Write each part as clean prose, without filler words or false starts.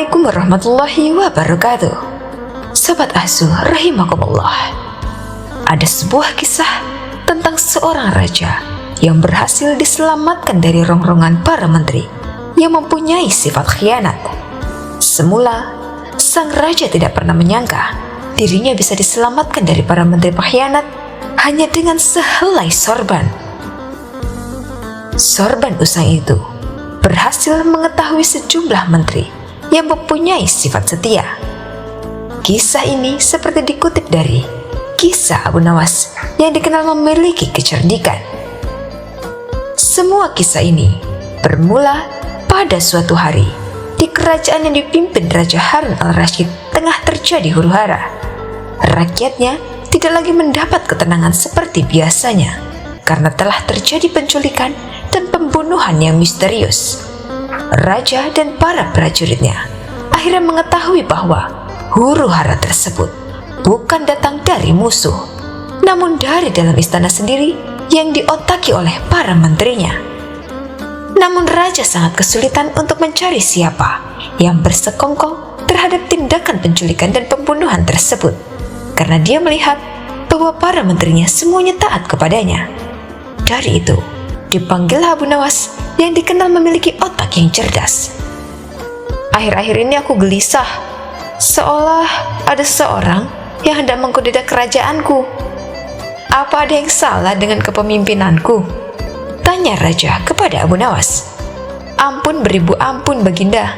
Assalamualaikum warahmatullahi wabarakatuh. Sobat Azu rahimakumullah. Ada sebuah kisah tentang seorang raja yang berhasil diselamatkan dari rongrongan para menteri yang mempunyai sifat khianat. Semula, sang raja tidak pernah menyangka dirinya bisa diselamatkan dari para menteri pengkhianat hanya dengan sehelai sorban. Sorban usang itu berhasil mengetahui sejumlah menteri yang mempunyai sifat setia. Kisah ini seperti dikutip dari kisah Abu Nawas yang dikenal memiliki kecerdikan. Semua kisah ini bermula pada suatu hari di kerajaan yang dipimpin Raja Harun al-Rashid tengah terjadi huru-hara. Rakyatnya tidak lagi mendapat ketenangan seperti biasanya karena telah terjadi penculikan dan pembunuhan yang misterius. Raja dan para prajuritnya akhirnya mengetahui bahwa huru-hara tersebut bukan datang dari musuh, namun dari dalam istana sendiri yang diotaki oleh para menterinya. Namun raja sangat kesulitan untuk mencari siapa yang bersekongkol terhadap tindakan penculikan dan pembunuhan tersebut, karena dia melihat bahwa para menterinya semuanya taat kepadanya. Dari itu, dipanggillah Abu Nawas yang dikenal memiliki otak yang cerdas. Akhir-akhir ini aku gelisah, seolah ada seseorang yang hendak mengkudeta kerajaanku. Apa ada yang salah dengan kepemimpinanku? Tanya raja kepada Abu Nawas. Ampun beribu ampun Baginda,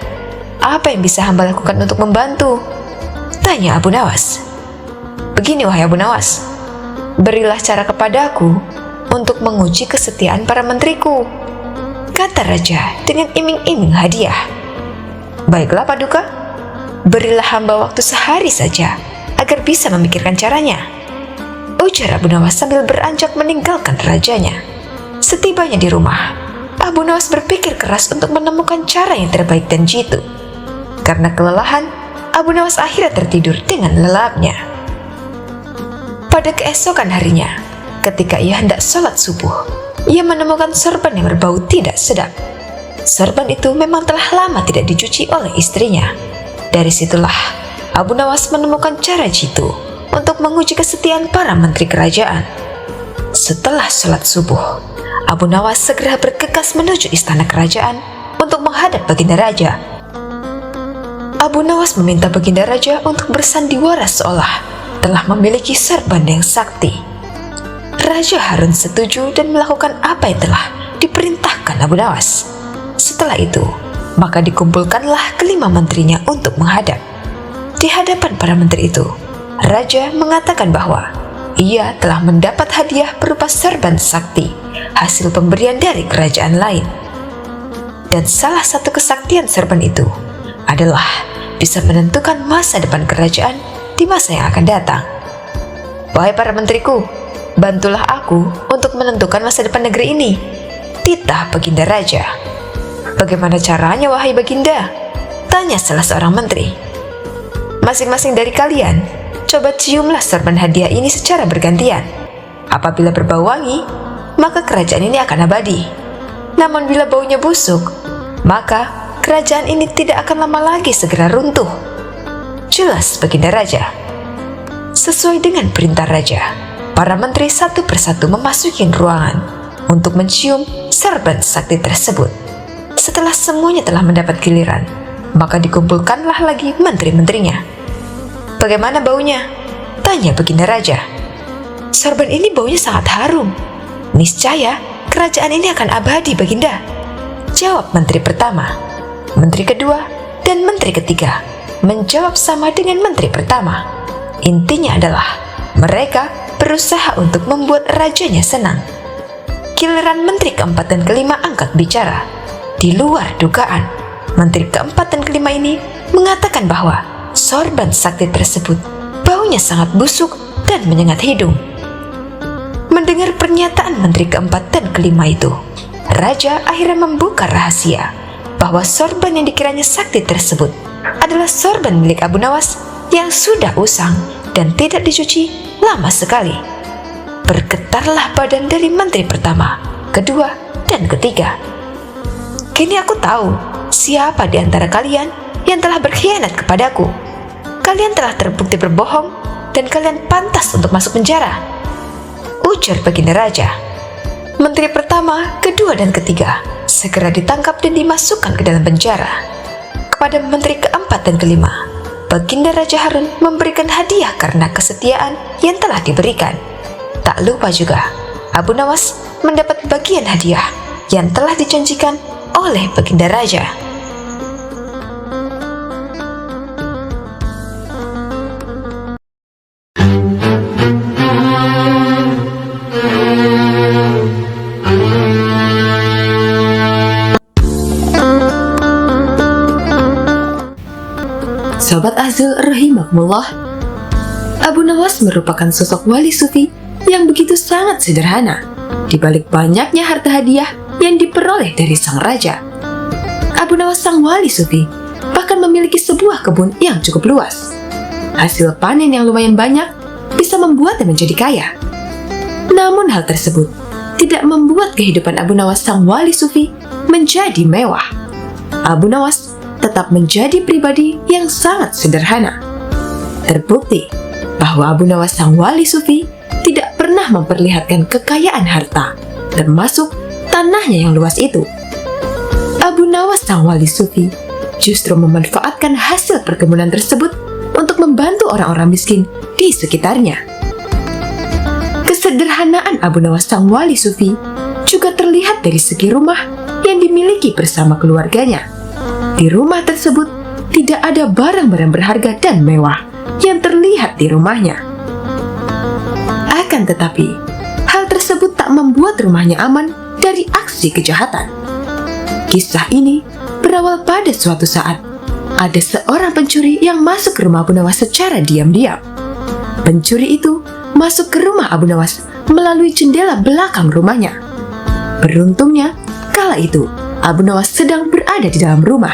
apa yang bisa hamba lakukan untuk membantu? Tanya Abu Nawas. Begini wahai Abu Nawas, berilah cara kepadaku untuk menguji kesetiaan para menteriku, kata raja dengan iming-iming hadiah. Baiklah Paduka, berilah hamba waktu sehari saja agar bisa memikirkan caranya, ujar Abu Nawas sambil beranjak meninggalkan rajanya. Setibanya di rumah, Abu Nawas berpikir keras untuk menemukan cara yang terbaik dan jitu. Karena kelelahan, Abu Nawas akhirnya tertidur dengan lelapnya. Pada keesokan harinya, ketika ia hendak sholat subuh, ia menemukan sorban yang berbau tidak sedap. Sorban itu memang telah lama tidak dicuci oleh istrinya. Dari situlah Abu Nawas menemukan cara jitu untuk menguji kesetiaan para menteri kerajaan. Setelah sholat subuh, Abu Nawas segera bergegas menuju istana kerajaan untuk menghadap Baginda Raja. Abu Nawas meminta Baginda Raja untuk bersandiwara seolah telah memiliki sorban yang sakti. Raja Harun setuju dan melakukan apa yang telah diperintahkan Abu Nawas. Setelah itu, maka dikumpulkanlah kelima menterinya untuk menghadap. Di hadapan para menteri itu, Raja mengatakan bahwa ia telah mendapat hadiah berupa sorban sakti, hasil pemberian dari kerajaan lain. Dan salah satu kesaktian sorban itu adalah bisa menentukan masa depan kerajaan di masa yang akan datang. Wahai para menteriku, bantulah aku untuk menentukan masa depan negeri ini, titah Baginda Raja. Bagaimana caranya wahai Baginda? Tanya salah seorang menteri. Masing-masing dari kalian, coba ciumlah sorban hadiah ini secara bergantian. Apabila berbau wangi, maka kerajaan ini akan abadi. Namun bila baunya busuk, maka kerajaan ini tidak akan lama lagi segera runtuh. Jelas Baginda Raja. Sesuai dengan perintah raja, para menteri satu persatu memasuki ruangan untuk mencium sorban sakti tersebut. Setelah semuanya telah mendapat giliran, maka dikumpulkanlah lagi menteri-menterinya. Bagaimana baunya? Tanya Baginda Raja. Sorban ini baunya sangat harum. Niscaya kerajaan ini akan abadi Baginda, jawab menteri pertama. Menteri kedua dan menteri ketiga menjawab sama dengan menteri pertama. Intinya adalah mereka berusaha untuk membuat rajanya senang. Giliran menteri keempat dan kelima angkat bicara. Di luar dugaan, menteri keempat dan kelima ini mengatakan bahwa sorban sakti tersebut baunya sangat busuk dan menyengat hidung. Mendengar pernyataan menteri keempat dan kelima itu, raja akhirnya membuka rahasia bahwa sorban yang dikiranya sakti tersebut adalah sorban milik Abu Nawas yang sudah usang dan tidak dicuci lama sekali. Bergetarlah badan dari menteri pertama, kedua, dan ketiga. Kini aku tahu siapa di antara kalian yang telah berkhianat kepadaku. Kalian telah terbukti berbohong dan kalian pantas untuk masuk penjara," ujar baginda raja. Menteri pertama, kedua, dan ketiga segera ditangkap dan dimasukkan ke dalam penjara. Kepada menteri keempat dan kelima, baginda Raja Harun memberikan hadiah karena kesetiaan yang telah diberikan. Tak lupa juga, Abu Nawas mendapat bagian hadiah yang telah dijanjikan oleh baginda raja. Sobat Azul rahimakumullah, Abu Nawas merupakan sosok wali sufi yang begitu sangat sederhana di balik banyaknya harta hadiah yang diperoleh dari sang raja. Abu Nawas sang wali sufi bahkan memiliki sebuah kebun yang cukup luas. Hasil panen yang lumayan banyak bisa membuatnya menjadi kaya. Namun hal tersebut tidak membuat kehidupan Abu Nawas sang wali sufi menjadi mewah. Abu Nawas tetap menjadi pribadi yang sangat sederhana. Terbukti bahwa Abu Nawas sang wali sufi tidak pernah memperlihatkan kekayaan harta, termasuk tanahnya yang luas itu. Abu Nawas sang wali sufi justru memanfaatkan hasil perkebunan tersebut untuk membantu orang-orang miskin di sekitarnya. Kesederhanaan Abu Nawas sang wali sufi juga terlihat dari segi rumah yang dimiliki bersama keluarganya. Di rumah tersebut tidak ada barang-barang berharga dan mewah yang terlihat di rumahnya. Akan tetapi, hal tersebut tak membuat rumahnya aman dari aksi kejahatan. Kisah ini berawal pada suatu saat ada seorang pencuri yang masuk ke rumah Abu Nawas secara diam-diam. Pencuri itu masuk ke rumah Abu Nawas melalui jendela belakang rumahnya. Beruntungnya, kala itu Abu Nawas sedang berada di dalam rumah.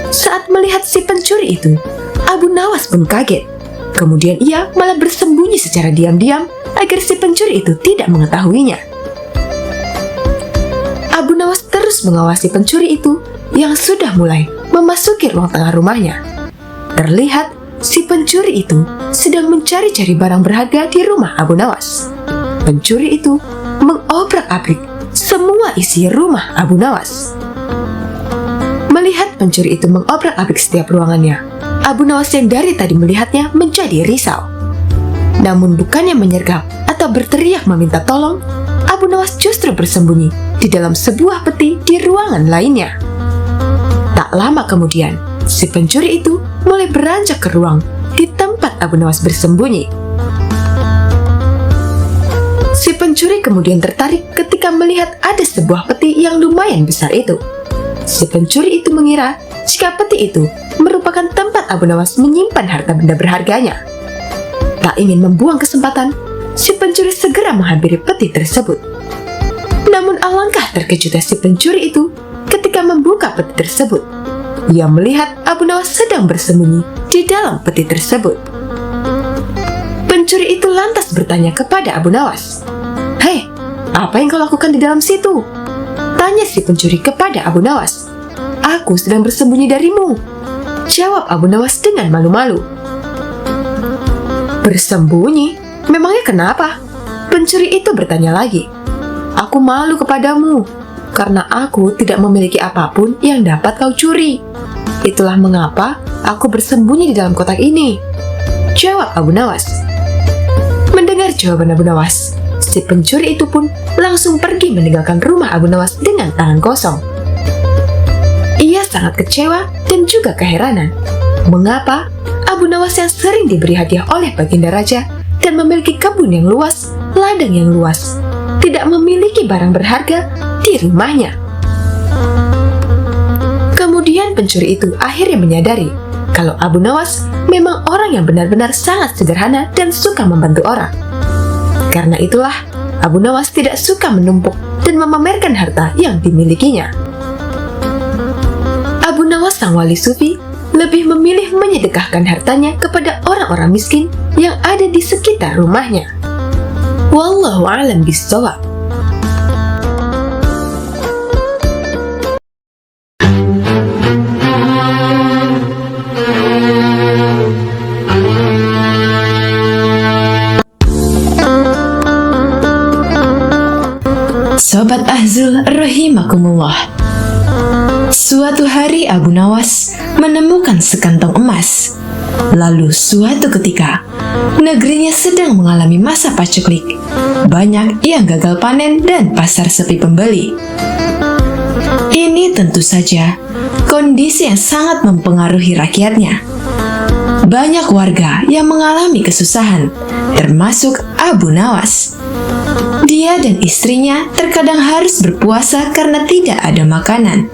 Saat melihat si pencuri itu, Abu Nawas pun kaget. Kemudian ia malah bersembunyi secara diam-diam agar si pencuri itu tidak mengetahuinya. Abu Nawas terus mengawasi pencuri itu yang sudah mulai memasuki ruang tengah rumahnya. Terlihat si pencuri itu sedang mencari-cari barang berharga di rumah Abu Nawas. Pencuri itu mengobrak-abrik semua isi rumah Abu Nawas. Melihat pencuri itu mengobrak-abrik setiap ruangannya, Abu Nawas yang dari tadi melihatnya menjadi risau. Namun bukannya menyergap atau berteriak meminta tolong, Abu Nawas justru bersembunyi di dalam sebuah peti di ruangan lainnya. Tak lama kemudian, si pencuri itu mulai beranjak ke ruang di tempat Abu Nawas bersembunyi. Si pencuri kemudian tertarik ketika melihat ada sebuah peti yang lumayan besar itu. Si pencuri itu mengira jika peti itu merupakan tempat Abu Nawas menyimpan harta benda berharganya. Tak ingin membuang kesempatan, si pencuri segera menghampiri peti tersebut. Namun alangkah terkejutnya si pencuri itu ketika membuka peti tersebut. Ia melihat Abu Nawas sedang bersembunyi di dalam peti tersebut. Pencuri itu lantas bertanya kepada Abu Nawas, "Hei, apa yang kau lakukan di dalam situ?" Tanya si pencuri kepada Abu Nawas. "Aku sedang bersembunyi darimu," jawab Abu Nawas dengan malu-malu. "Bersembunyi? Memangnya kenapa?" Pencuri itu bertanya lagi. "Aku malu kepadamu, karena aku tidak memiliki apapun yang dapat kau curi. Itulah mengapa aku bersembunyi di dalam kotak ini," jawab Abu Nawas. Mendengar jawaban Abu Nawas, si pencuri itu pun langsung pergi meninggalkan rumah Abu Nawas dengan tangan kosong. Ia sangat kecewa dan juga keheranan. Mengapa Abu Nawas yang sering diberi hadiah oleh baginda raja dan memiliki kebun yang luas, ladang yang luas, tidak memiliki barang berharga di rumahnya? Kemudian pencuri itu akhirnya menyadari kalau Abu Nawas memang orang yang benar-benar sangat sederhana dan suka membantu orang. Karena itulah Abu Nawas tidak suka menumpuk dan memamerkan harta yang dimilikinya. Abu Nawas sang wali sufi lebih memilih menyedekahkan hartanya kepada orang-orang miskin yang ada di sekitar rumahnya. Wallahu a'lam bishawab. Sobat Ahzul rahimakumullah. Suatu hari Abu Nawas menemukan sekantong emas. Lalu suatu ketika, negerinya sedang mengalami masa paceklik. Banyak yang gagal panen dan pasar sepi pembeli. Ini tentu saja kondisi yang sangat mempengaruhi rakyatnya. Banyak warga yang mengalami kesusahan, termasuk Abu Nawas. Dia dan istrinya terkadang harus berpuasa karena tidak ada makanan.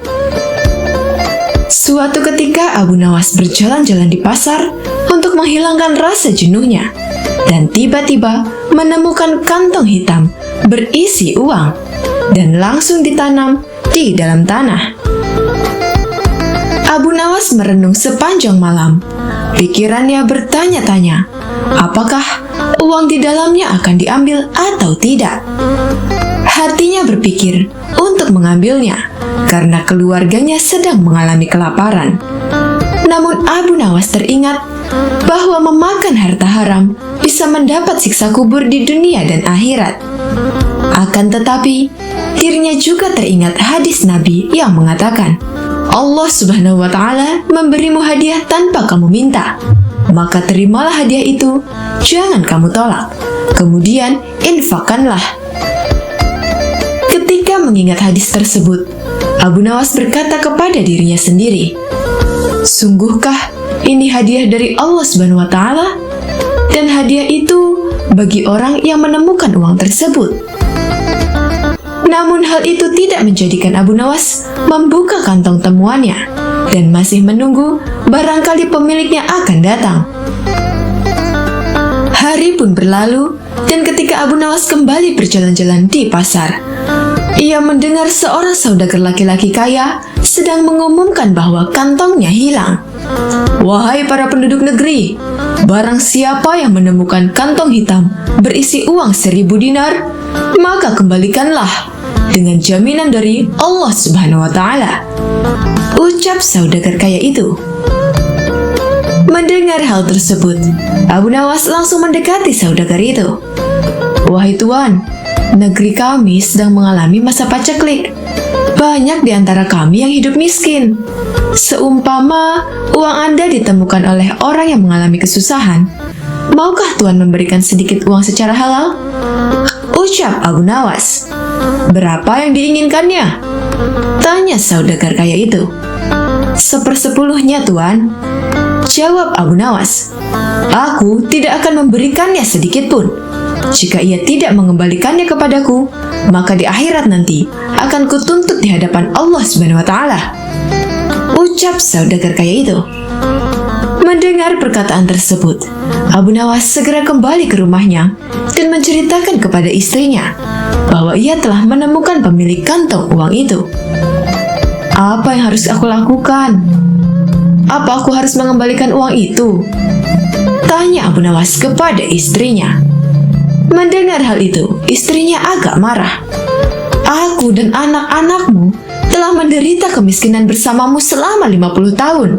Suatu ketika Abu Nawas berjalan-jalan di pasar untuk menghilangkan rasa jenuhnya dan tiba-tiba menemukan kantong hitam berisi uang dan langsung ditanam di dalam tanah. Abu Nawas merenung sepanjang malam. Pikirannya bertanya-tanya, apakah uang di dalamnya akan diambil atau tidak? Hatinya berpikir untuk mengambilnya karena keluarganya sedang mengalami kelaparan. Namun Abu Nawas teringat bahwa memakan harta haram bisa mendapat siksa kubur di dunia dan akhirat. Akan tetapi, dirinya juga teringat hadis Nabi yang mengatakan, Allah Subhanahu wa Ta'ala memberimu hadiah tanpa kamu minta, maka terimalah hadiah itu, jangan kamu tolak. Kemudian infakkanlah. Ketika mengingat hadis tersebut, Abu Nawas berkata kepada dirinya sendiri, sungguhkah ini hadiah dari Allah Subhanahu wa Ta'ala? Dan hadiah itu bagi orang yang menemukan uang tersebut. Namun hal itu tidak menjadikan Abu Nawas membuka kantong temuannya dan masih menunggu barangkali pemiliknya akan datang. Hari pun berlalu dan ketika Abu Nawas kembali berjalan-jalan di pasar, ia mendengar seorang saudagar laki-laki kaya sedang mengumumkan bahwa kantongnya hilang. Wahai para penduduk negeri, barang siapa yang menemukan kantong hitam berisi uang 1000 dinar, maka kembalikanlah dengan jaminan dari Allah Subhanahu wa Ta'ala, ucap saudagar kaya itu. Mendengar hal tersebut, Abu Nawas langsung mendekati saudagar itu. Wahai Tuan, negeri kami sedang mengalami masa paceklik. Banyak di antara kami yang hidup miskin. Seumpama uang Anda ditemukan oleh orang yang mengalami kesusahan, maukah Tuan memberikan sedikit uang secara halal? Ucap Abu Nawas. Berapa yang diinginkannya? Tanya saudagar kaya itu. 1/10-nya, Tuan. Jawab Abu Nawas. Aku tidak akan memberikannya sedikit pun. Jika ia tidak mengembalikannya kepadaku, maka di akhirat nanti akan kutuntut di hadapan Allah Subhanahu wa Ta'ala, ucap saudagar kaya itu. Mendengar perkataan tersebut, Abu Nawas segera kembali ke rumahnya dan menceritakan kepada istrinya bahwa ia telah menemukan pemilik kantong uang itu. Apa yang harus aku lakukan? Apa aku harus mengembalikan uang itu? Tanya Abu Nawas kepada istrinya. Mendengar hal itu, istrinya agak marah. Aku dan anak-anakmu telah menderita kemiskinan bersamamu selama 50 tahun.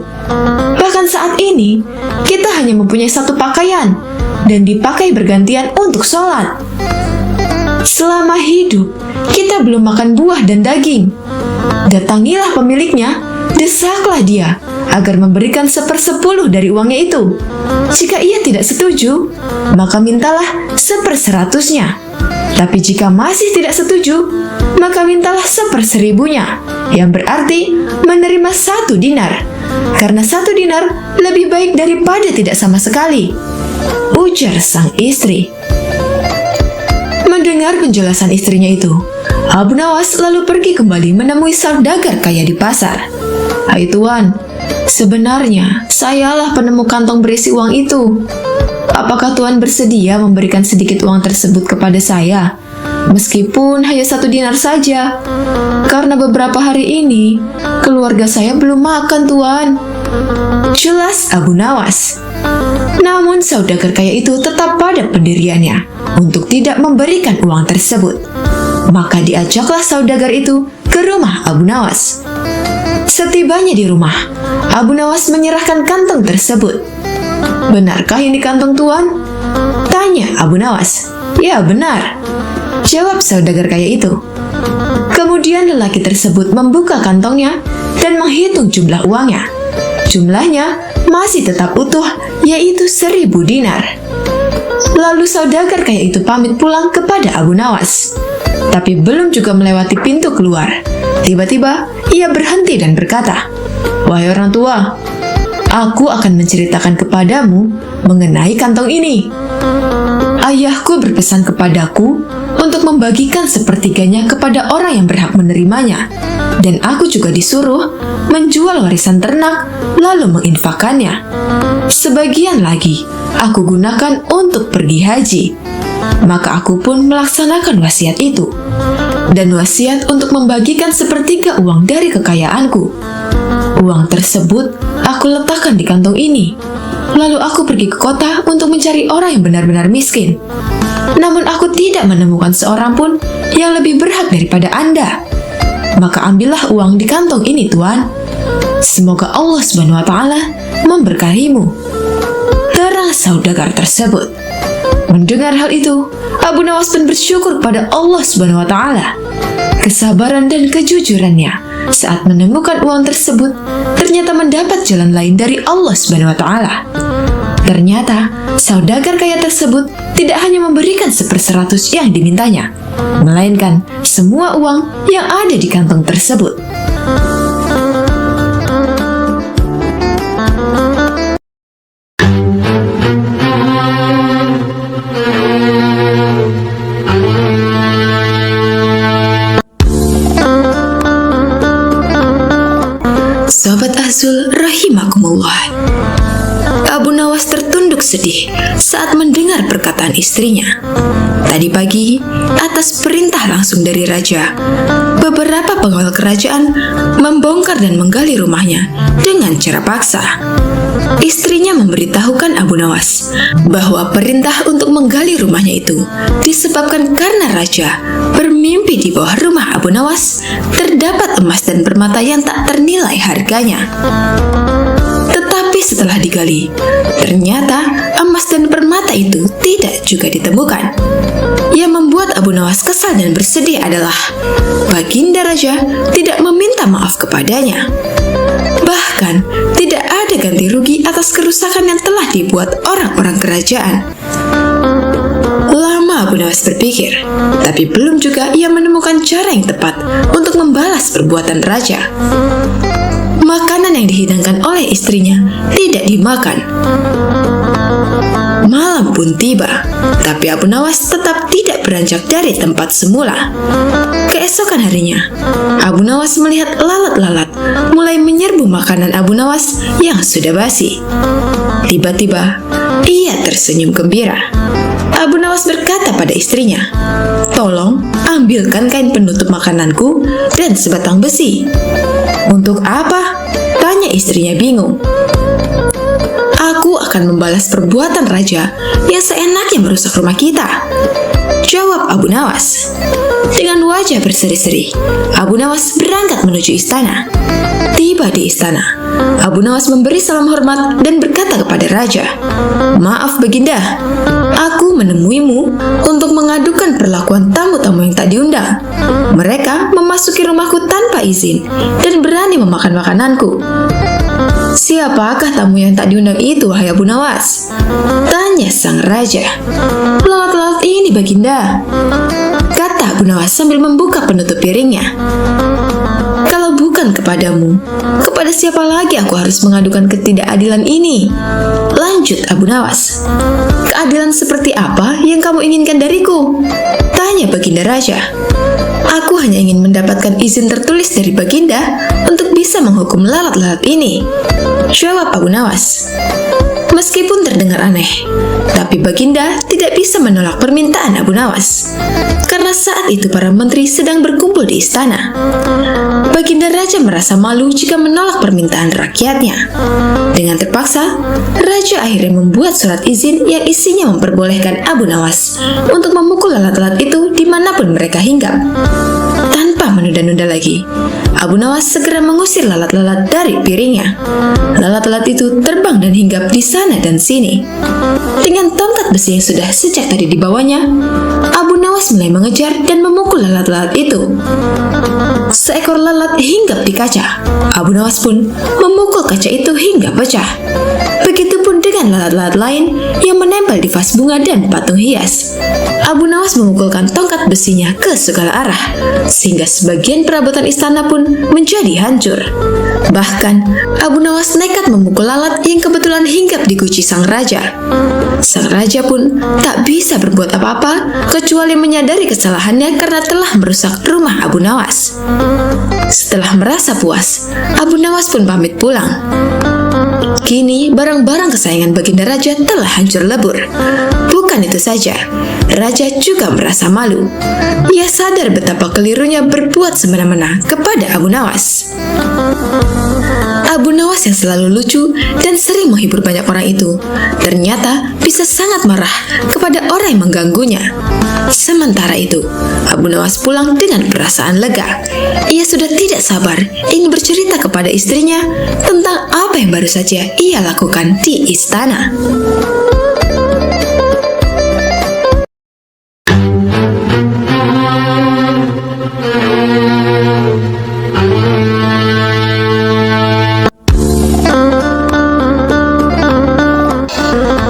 Bahkan saat ini, kita hanya mempunyai satu pakaian dan dipakai bergantian untuk sholat. Selama hidup, kita belum makan buah dan daging. Datangilah pemiliknya, desaklah dia agar memberikan 1/10 dari uangnya itu. Jika ia tidak setuju, maka mintalah 1/100-nya. Tapi jika masih tidak setuju, maka mintalah 1/1000-nya, yang berarti menerima 1 dinar. Karena 1 dinar lebih baik daripada tidak sama sekali, ujar sang istri. Mendengar penjelasan istrinya itu, Abu Nawas lalu pergi kembali menemui saudagar kaya di pasar. Hai Tuan, sebenarnya sayalah penemu kantong berisi uang itu. Apakah Tuan bersedia memberikan sedikit uang tersebut kepada saya? Meskipun hanya 1 dinar saja. Karena beberapa hari ini, keluarga saya belum makan, Tuan. Jelas Abu Nawas. Namun saudagar kaya itu tetap pada pendiriannya untuk tidak memberikan uang tersebut. Maka diajaklah saudagar itu ke rumah Abu Nawas. Setibanya di rumah, Abu Nawas menyerahkan kantong tersebut. Benarkah ini kantong Tuan? Tanya Abu Nawas. Ya benar, jawab saudagar kaya itu. Kemudian lelaki tersebut membuka kantongnya dan menghitung jumlah uangnya. Jumlahnya masih tetap utuh, yaitu 1.000 dinar. Lalu saudagar kaya itu pamit pulang kepada Abu Nawas. Tapi belum juga melewati pintu keluar, tiba-tiba ia berhenti dan berkata, "Wahai orang tua, aku akan menceritakan kepadamu mengenai kantong ini. Ayahku berpesan kepadaku untuk membagikan sepertiganya kepada orang yang berhak menerimanya, dan aku juga disuruh menjual warisan ternak lalu menginfakannya. Sebagian lagi aku gunakan untuk pergi haji." Maka aku pun melaksanakan wasiat itu, dan wasiat untuk membagikan sepertiga uang dari kekayaanku. Uang tersebut aku letakkan di kantong ini. Lalu aku pergi ke kota untuk mencari orang yang benar-benar miskin. Namun aku tidak menemukan seorang pun yang lebih berhak daripada Anda. Maka ambillah uang di kantong ini, Tuan. Semoga Allah SWT memberkahimu. Terang saudagar tersebut. Mendengar hal itu, Abu Nawas pun bersyukur kepada Allah SWT. Kesabaran dan kejujurannya saat menemukan uang tersebut ternyata mendapat jalan lain dari Allah SWT. Ternyata saudagar kaya tersebut tidak hanya memberikan 1/100 yang dimintanya, melainkan semua uang yang ada di kantong tersebut. Sobat Azul rahimakumullah. Abu Nawas tertunduk sedih saat mendengar perkataan istrinya. Tadi pagi, atas perintah langsung dari raja, beberapa pengawal kerajaan membongkar dan menggali rumahnya dengan cara paksa. Istrinya memberitahukan Abu Nawas bahwa perintah untuk menggali rumahnya itu disebabkan karena raja bermimpi di bawah rumah Abu Nawas terdapat emas dan permata yang tak ternilai harganya. Tetapi setelah digali, ternyata emas dan permata itu tidak juga ditemukan. Yang membuat Abu Nawas kesal dan bersedih adalah Baginda Raja tidak meminta maaf kepadanya. Bahkan, tidak ada ganti rugi atas kerusakan yang telah dibuat orang-orang kerajaan. Lama Abu Nawas berpikir, tapi belum juga ia menemukan cara yang tepat untuk membalas perbuatan raja. Makanan yang dihidangkan oleh istrinya tidak dimakan. Malam pun tiba, tapi Abu Nawas tetap tidak beranjak dari tempat semula. Keesokan harinya, Abu Nawas melihat lalat-lalat mulai menyerbu makanan Abu Nawas yang sudah basi. Tiba-tiba, ia tersenyum gembira. Abu Nawas berkata pada istrinya, "Tolong ambilkan kain penutup makananku dan sebatang besi." "Untuk apa?" tanya istrinya bingung. "Aku akan membalas perbuatan raja yang seenaknya merusak rumah kita," jawab Abu Nawas. Dengan wajah berseri-seri, Abu Nawas berangkat menuju istana. Tiba di istana, Abu Nawas memberi salam hormat dan berkata kepada raja, "Maaf Baginda, aku menemuimu untuk mengadukan perlakuan tamu-tamu yang tak diundang. Mereka memasuki rumahku tanpa izin dan berani memakan makananku." "Siapakah tamu yang tak diundang itu, wahai Abu Nawas?" tanya sang raja. "Lalat-lalat ini, Baginda," kata Abu Nawas sambil membuka penutup piringnya. "Kalau bukan kepadamu, kepada siapa lagi aku harus mengadukan ketidakadilan ini?" lanjut Abu Nawas. "Keadilan seperti apa yang kamu inginkan dariku?" tanya Baginda Raja. "Aku hanya ingin mendapatkan izin tertulis dari Baginda untuk bisa menghukum lalat-lalat ini," jawab Abu Nawas. Meskipun terdengar aneh, tapi Baginda tidak bisa menolak permintaan Abu Nawas. Karena saat itu para menteri sedang berkumpul di istana. Baginda Raja merasa malu jika menolak permintaan rakyatnya. Dengan terpaksa, Raja akhirnya membuat surat izin yang isinya memperbolehkan Abu Nawas untuk memukul lalat-lalat itu dimanapun mereka hinggap. Tanpa menunda-nunda lagi, Abu Nawas segera mengusir lalat-lalat dari piringnya. Lalat-lalat itu terbang dan hinggap di sana dan sini. Dengan tongkat besi yang sudah sejak tadi dibawanya, Abu Nawas mulai mengejar dan memukul lalat-lalat itu. Seekor lalat hinggap di kaca. Abu Nawas pun memukul kaca itu hingga pecah. Begitupun dengan lalat-lalat lain yang menempel di vas bunga dan patung hias. Abu Nawas memukulkan tongkat besinya ke segala arah, sehingga sebagian perabotan istana pun menjadi hancur. Bahkan, Abu Nawas nekat memukul lalat yang kebetulan hinggap di guci sang raja. Sang raja pun tak bisa berbuat apa-apa kecuali menyadari kesalahannya karena telah merusak rumah Abu Nawas. Setelah merasa puas, Abu Nawas pun pamit pulang. Kini, barang-barang kesayangan Baginda Raja telah hancur lebur. Bukan itu saja, Raja juga merasa malu. Ia sadar betapa kelirunya berbuat semena-mena kepada Abu Nawas. Abu Nawas yang selalu lucu dan sering menghibur banyak orang itu, ternyata bisa sangat marah kepada orang yang mengganggunya. Sementara itu, Abu Nawas pulang dengan perasaan lega. Ia sudah tidak sabar ingin bercerita kepada istrinya tentang apa yang baru saja ia lakukan di istana.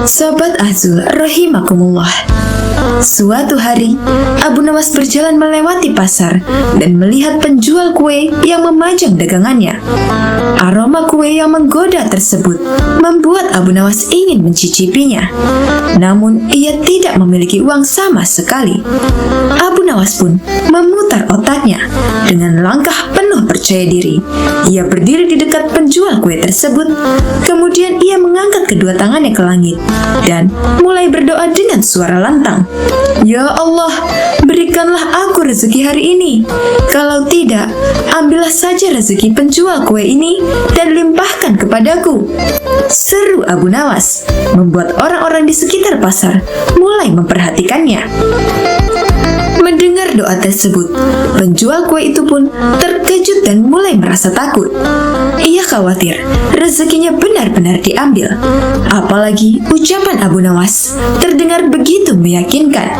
Sobat Azul rahimakumullah. Suatu hari, Abu Nawas berjalan melewati pasar dan melihat penjual kue yang memajang dagangannya. Aroma kue yang menggoda tersebut membuat Abu Nawas ingin mencicipinya. Namun, ia tidak memiliki uang sama sekali. Abu Nawas pun memutar otaknya. Dengan langkah penuh percaya diri, ia berdiri di dekat penjual kue tersebut. Kemudian ia mengangkat kedua tangannya ke langit dan mulai berdoa dengan suara lantang. Ya Allah, berikanlah aku rezeki hari ini. Kalau tidak, ambillah saja rezeki penjual kue ini dan limpahkan kepadaku. Seru Abu Nawas, membuat orang-orang di sekitar pasar mulai memperhatikannya. Mendengar doa tersebut, penjual kue itu pun terkejut dan mulai merasa takut. Ia khawatir rezekinya benar-benar diambil. Apalagi ucapan Abu Nawas terdengar begitu meyakinkan.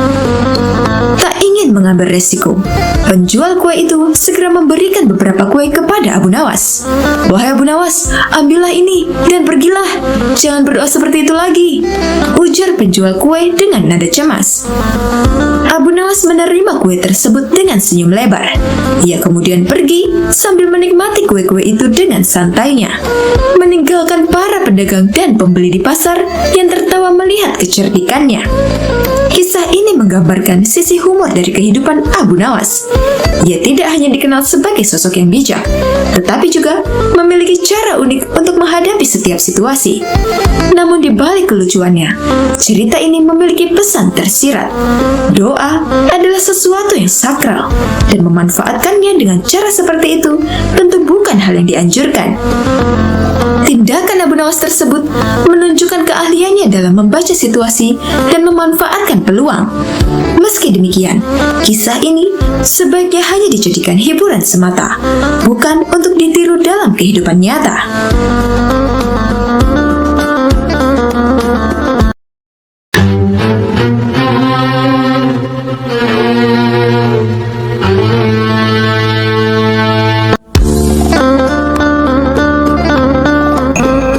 Tak ingin mengambil resiko, penjual kue itu segera memberikan beberapa kue kepada Abu Nawas. Wahai Abu Nawas, ambillah ini dan pergilah. Jangan berdoa seperti itu lagi, ujar penjual kue dengan nada cemas. Abu Nawas menerima kue tersebut dengan senyum lebar. Ia kemudian pergi sambil menikmati kue-kue itu dengan santainya, meninggalkan para pedagang dan pembeli di pasar yang tertawa melihat kecerdikannya. Kisah ini menggambarkan sisi humor dari kehidupan Abu Nawas. Ia tidak hanya dikenal sebagai sosok yang bijak, tetapi juga memiliki cara unik untuk menghadapi setiap situasi. Namun di balik kelucuannya, cerita ini memiliki pesan tersirat. Doa adalah sesuatu yang sakral, dan memanfaatkannya dengan cara seperti itu tentu bukan hal yang dianjurkan. Tindakan Abu Nawas tersebut menunjukkan keahliannya dalam membaca situasi dan memanfaatkan peluang. Meski demikian, kisah ini sebaiknya hanya dijadikan hiburan semata, bukan untuk ditiru dalam kehidupan nyata.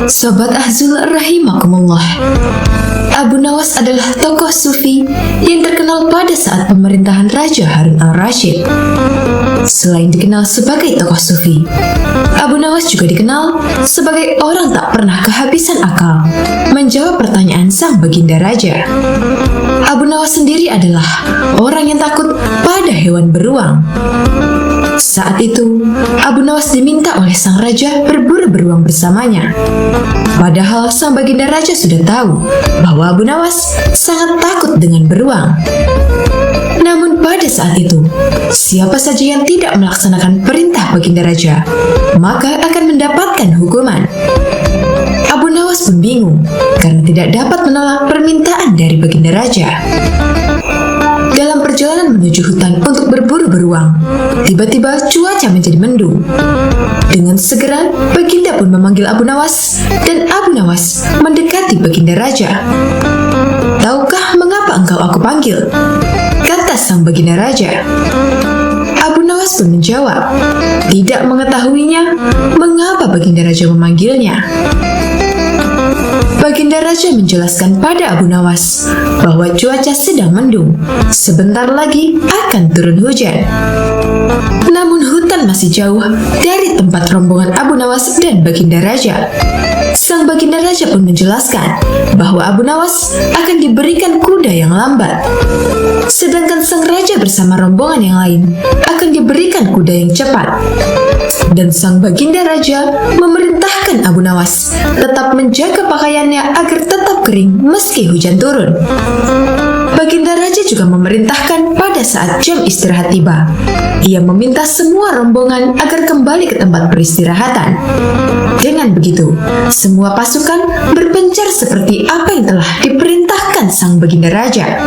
Sobat Azul rahimakumullah. Abu Nawas adalah tokoh sufi yang terkenal pada saat pemerintahan Raja Harun al-Rashid. Selain dikenal sebagai tokoh sufi, Abu Nawas juga dikenal sebagai orang tak pernah kehabisan akal menjawab pertanyaan sang baginda raja. Abu Nawas sendiri adalah orang yang takut pada hewan beruang. Saat itu, Abu Nawas diminta oleh sang raja berburu beruang bersamanya. Padahal sang baginda raja sudah tahu bahwa Abu Nawas sangat takut dengan beruang. Namun pada saat itu, siapa saja yang tidak melaksanakan perintah baginda raja, maka akan mendapatkan hukuman. Abu Nawas pun bingung karena tidak dapat menolak permintaan dari baginda raja. Dalam perjalanan menuju hutan untuk berburu lalu beruang. Tiba-tiba cuaca menjadi mendung. Dengan segera, Baginda pun memanggil Abu Nawas, dan Abu Nawas mendekati Baginda Raja. "Tahukah mengapa engkau aku panggil?" kata sang Baginda Raja. Abu Nawas pun menjawab, tidak mengetahuinya mengapa Baginda Raja memanggilnya. Baginda Raja menjelaskan pada Abu Nawas bahwa cuaca sedang mendung, sebentar lagi akan turun hujan. Namun hutan masih jauh dari tempat rombongan Abu Nawas dan Baginda Raja. Sang Baginda Raja pun menjelaskan bahwa Abu Nawas akan diberikan kuda yang lambat, sedangkan sang raja bersama rombongan yang lain akan diberikan kuda yang cepat. Dan sang Baginda Raja memerintahkan Abu Nawas tetap menjaga pakaiannya agar tetap kering meski hujan turun. Baginda Raja juga memerintahkan pada saat jam istirahat tiba, ia meminta semua rombongan agar kembali ke tempat peristirahatan. Dengan begitu, semua pasukan berpencar seperti apa yang telah diperintahkan sang Baginda Raja.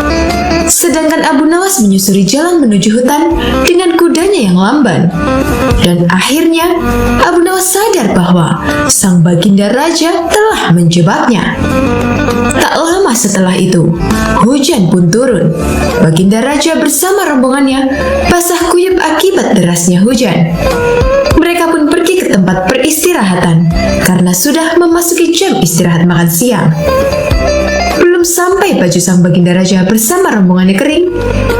Sedangkan Abu Nawas menyusuri jalan menuju hutan dengan kudanya yang lamban. Dan akhirnya, Abu Nawas sadar bahwa sang Baginda Raja telah menjebaknya. Tak lama setelah itu, hujan pun turun. Baginda Raja bersama rombongannya basah kuyup akibat derasnya hujan. Mereka pun pergi ke tempat peristirahatan karena sudah memasuki jam istirahat makan siang. Belum sampai baju sang Baginda Raja bersama rombongannya kering,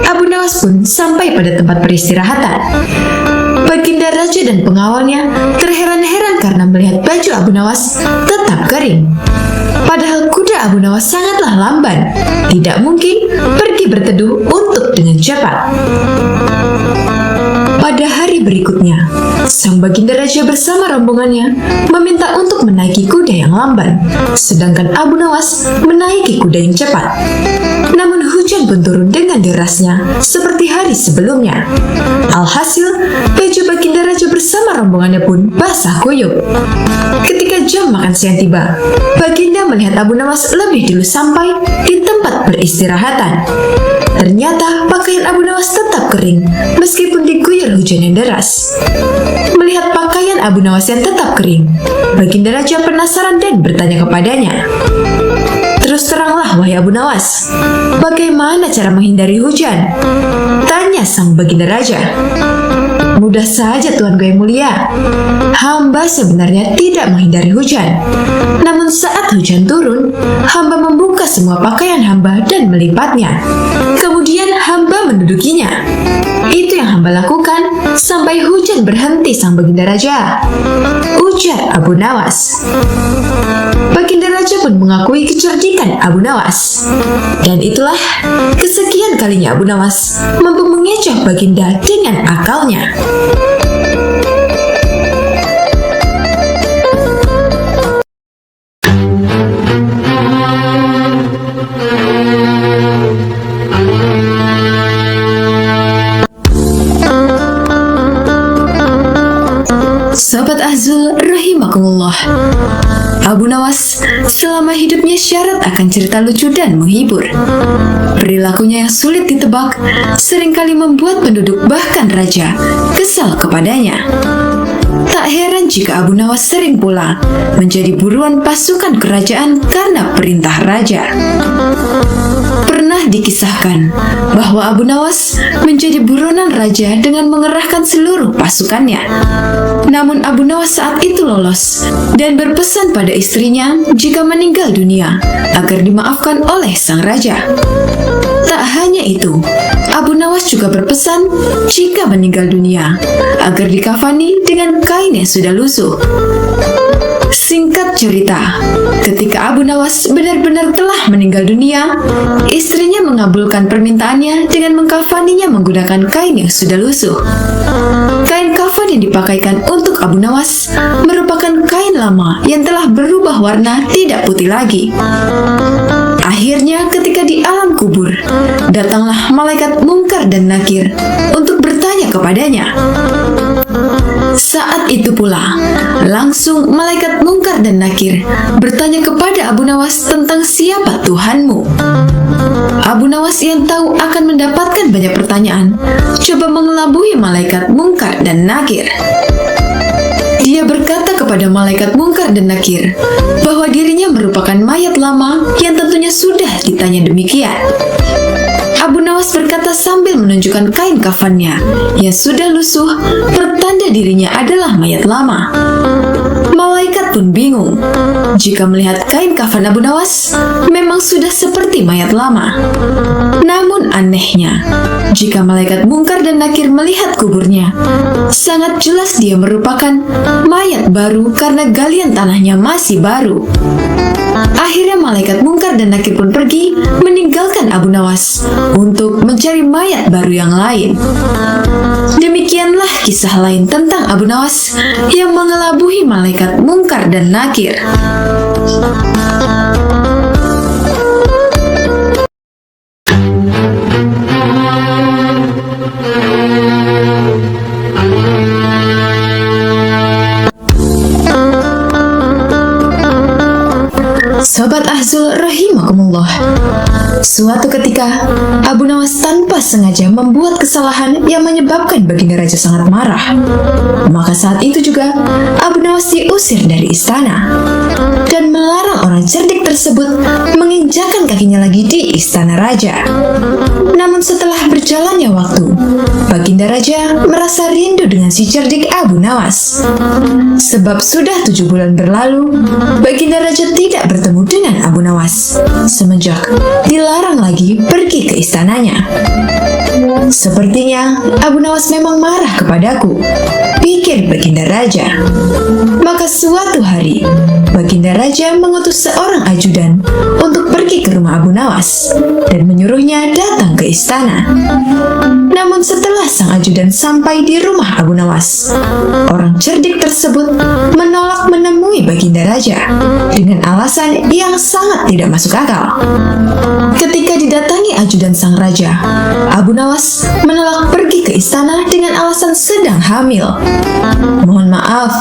Abu Nawas pun sampai pada tempat peristirahatan. Baginda Raja dan pengawalnya terheran-heran karena melihat baju Abu Nawas tetap kering. Padahal kuda Abu Nawas sangatlah lamban, tidak mungkin pergi berteduh untuk dengan cepat. Pada hari berikutnya, sang Baginda Raja bersama rombongannya meminta untuk menaiki kuda yang lamban, sedangkan Abu Nawas menaiki kuda yang cepat. Namun hujan pun turun dengan derasnya seperti hari sebelumnya. Alhasil, baju Baginda Raja bersama rombongannya pun basah kuyup. Ketika jam makan siang tiba, Baginda melihat Abu Nawas lebih dulu sampai di tempat peristirahatan. Ternyata pakaian Abu Nawas tetap kering meskipun diguyur hujan yang deras. Melihat pakaian Abu Nawas yang tetap kering, Baginda Raja penasaran dan bertanya kepadanya, "Terus teranglah wahai Abu Nawas, bagaimana cara menghindari hujan?" tanya sang Baginda Raja. "Mudah saja Tuanku yang mulia. Hamba sebenarnya tidak menghindari hujan. Namun saat hujan turun, hamba membuka semua pakaian hamba dan melipatnya. Kemudian hamba mendudukinya. Itu yang hamba lakukan sampai hujan berhenti sang Baginda Raja," ujar Abu Nawas. Baginda Raja pun mengakui kecerdikan Abu Nawas. Dan itulah kesekian kalinya Abu Nawas mampu mengecoh Baginda dengan akalnya. Sobat Azul rahimakumullah, Abu Nawas selama hidupnya syarat akan cerita lucu dan menghibur. Perilakunya yang sulit ditebak seringkali membuat penduduk bahkan raja kesal kepadanya. Tak heran jika Abu Nawas sering pula menjadi buruan pasukan kerajaan karena perintah raja. Pernah dikisahkan bahwa Abu Nawas menjadi buronan raja dengan mengerahkan seluruh pasukannya. Namun Abu Nawas saat itu lolos dan berpesan pada istrinya jika meninggal dunia agar dimaafkan oleh sang raja. Tak hanya itu, Abu Nawas juga berpesan jika meninggal dunia agar dikafani dengan kain yang sudah lusuh. Singkat cerita, ketika Abu Nawas benar-benar telah meninggal dunia, istrinya mengabulkan permintaannya dengan mengkafaninya menggunakan kain yang sudah lusuh. Kain kafan yang dipakaikan untuk Abu Nawas merupakan kain lama yang telah berubah warna tidak putih lagi. Akhirnya ketika di alam kubur, datanglah malaikat Mungkar dan Nakir untuk bertanya kepadanya. Saat itu pula, langsung malaikat Mungkar dan Nakir bertanya kepada Abu Nawas tentang siapa Tuhanmu. Abu Nawas yang tahu akan mendapatkan banyak pertanyaan, coba mengelabui malaikat Mungkar dan Nakir. Dia berkata kepada malaikat Mungkar dan Nakir bahwa dirinya merupakan mayat lama yang tentunya sudah ditanya demikian. Abu Nawas berkata sambil menunjukkan kain kafannya yang sudah lusuh, pertanda dirinya adalah mayat lama. Malaikat pun bingung. Jika melihat kain kafan Abu Nawas, memang sudah seperti mayat lama. Namun anehnya, jika malaikat Mungkar dan Nakir melihat kuburnya, sangat jelas dia merupakan mayat baru karena galian tanahnya masih baru. Akhirnya malaikat Mungkar dan Nakir pun pergi meninggalkan Abu Nawas untuk mencari mayat baru yang lain. Demikianlah kisah lain tentang Abu Nawas yang mengelabui malaikat Mungkar dan Nakir. Sobat Ahzul rahimakumullah. Suatu ketika, Abu Nawas tanpa sengaja membuat kesalahan yang menyebabkan baginda raja sangat marah. Maka saat itu juga, Abu Nawas diusir dari istana dan melarang orang cerdik tersebut menginjakan kakinya lagi di istana raja. Namun setelah berjalannya waktu, baginda raja merasa rindu dengan si cerdik Abu Nawas. Sebab sudah 7 bulan berlalu, baginda raja tidak bertemu dengan Abu Nawas semenjak dilarang lagi pergi ke istananya. Sepertinya Abu Nawas memang marah kepadaku, pikir baginda raja. Maka suatu hari, baginda raja mengutus seorang ajudan untuk pergi ke rumah Abu Nawas dan menyuruhnya datang ke istana. Namun setelah sang ajudan sampai di rumah Abu Nawas, orang cerdik tersebut menolak menemui baginda raja dengan alasan yang sangat tidak masuk akal. Ketika didatangi ajudan sang raja, Abu Nawas menolak pergi ke istana dengan alasan sedang hamil. Mohon maaf,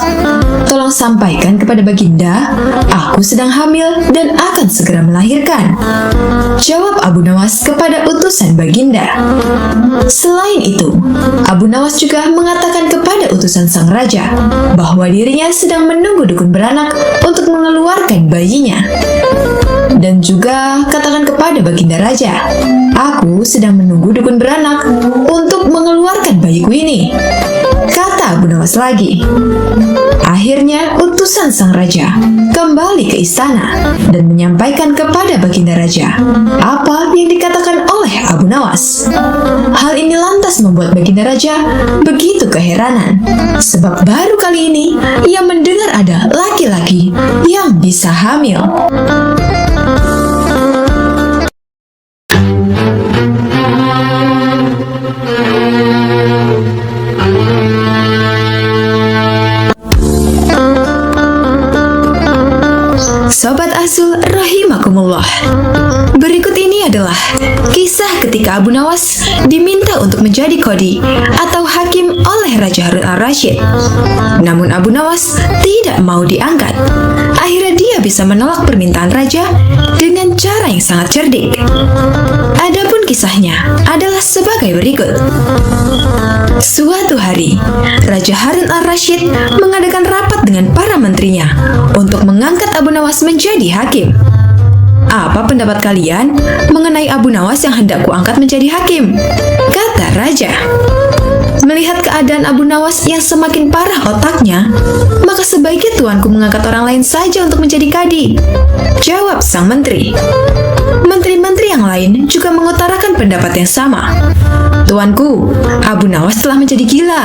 tolong sampaikan kepada baginda, aku sedang hamil dan akan segera melahirkan, jawab Abu Nawas kepada utusan baginda. Selain itu, Abu Nawas juga mengatakan kepada utusan sang raja bahwa dirinya sedang menunggu dukun beranak untuk mengeluarkan bayinya. Dan juga katakan kepada baginda raja, aku sedang menunggu dukun beranak untuk mengeluarkan bayiku ini, kata Abu Nawas lagi. Akhirnya utusan sang raja kembali ke istana dan menyampaikan kepada baginda raja apa yang dikatakan oleh Abu Nawas. Hal ini lantas membuat baginda raja begitu keheranan, sebab baru kali ini ia mendengar ada laki-laki yang bisa hamil. Sobat Ahzul rahimakumullah. Berikut ini adalah kisah ketika Abu Nawas diminta untuk menjadi qadhi atau hakim oleh Raja Harun al-Rasyid. Namun Abu Nawas tidak mau diangkat. Akhirnya dia bisa menolak permintaan raja dengan cara yang sangat cerdik. Adapun kisahnya adalah sebagai berikut. Suatu hari, Raja Harun al-Rasyid mengadakan rapat dengan para menterinya untuk mengangkat Abu Nawas menjadi hakim. Apa pendapat kalian mengenai Abu Nawas yang hendak kuangkat menjadi hakim? Kata raja. Melihat keadaan Abu Nawas yang semakin parah otaknya, maka sebaiknya tuanku mengangkat orang lain saja untuk menjadi qadhi, jawab sang menteri. Menteri-menteri yang lain juga mengutarakan pendapat yang sama. Tuanku, Abu Nawas telah menjadi gila.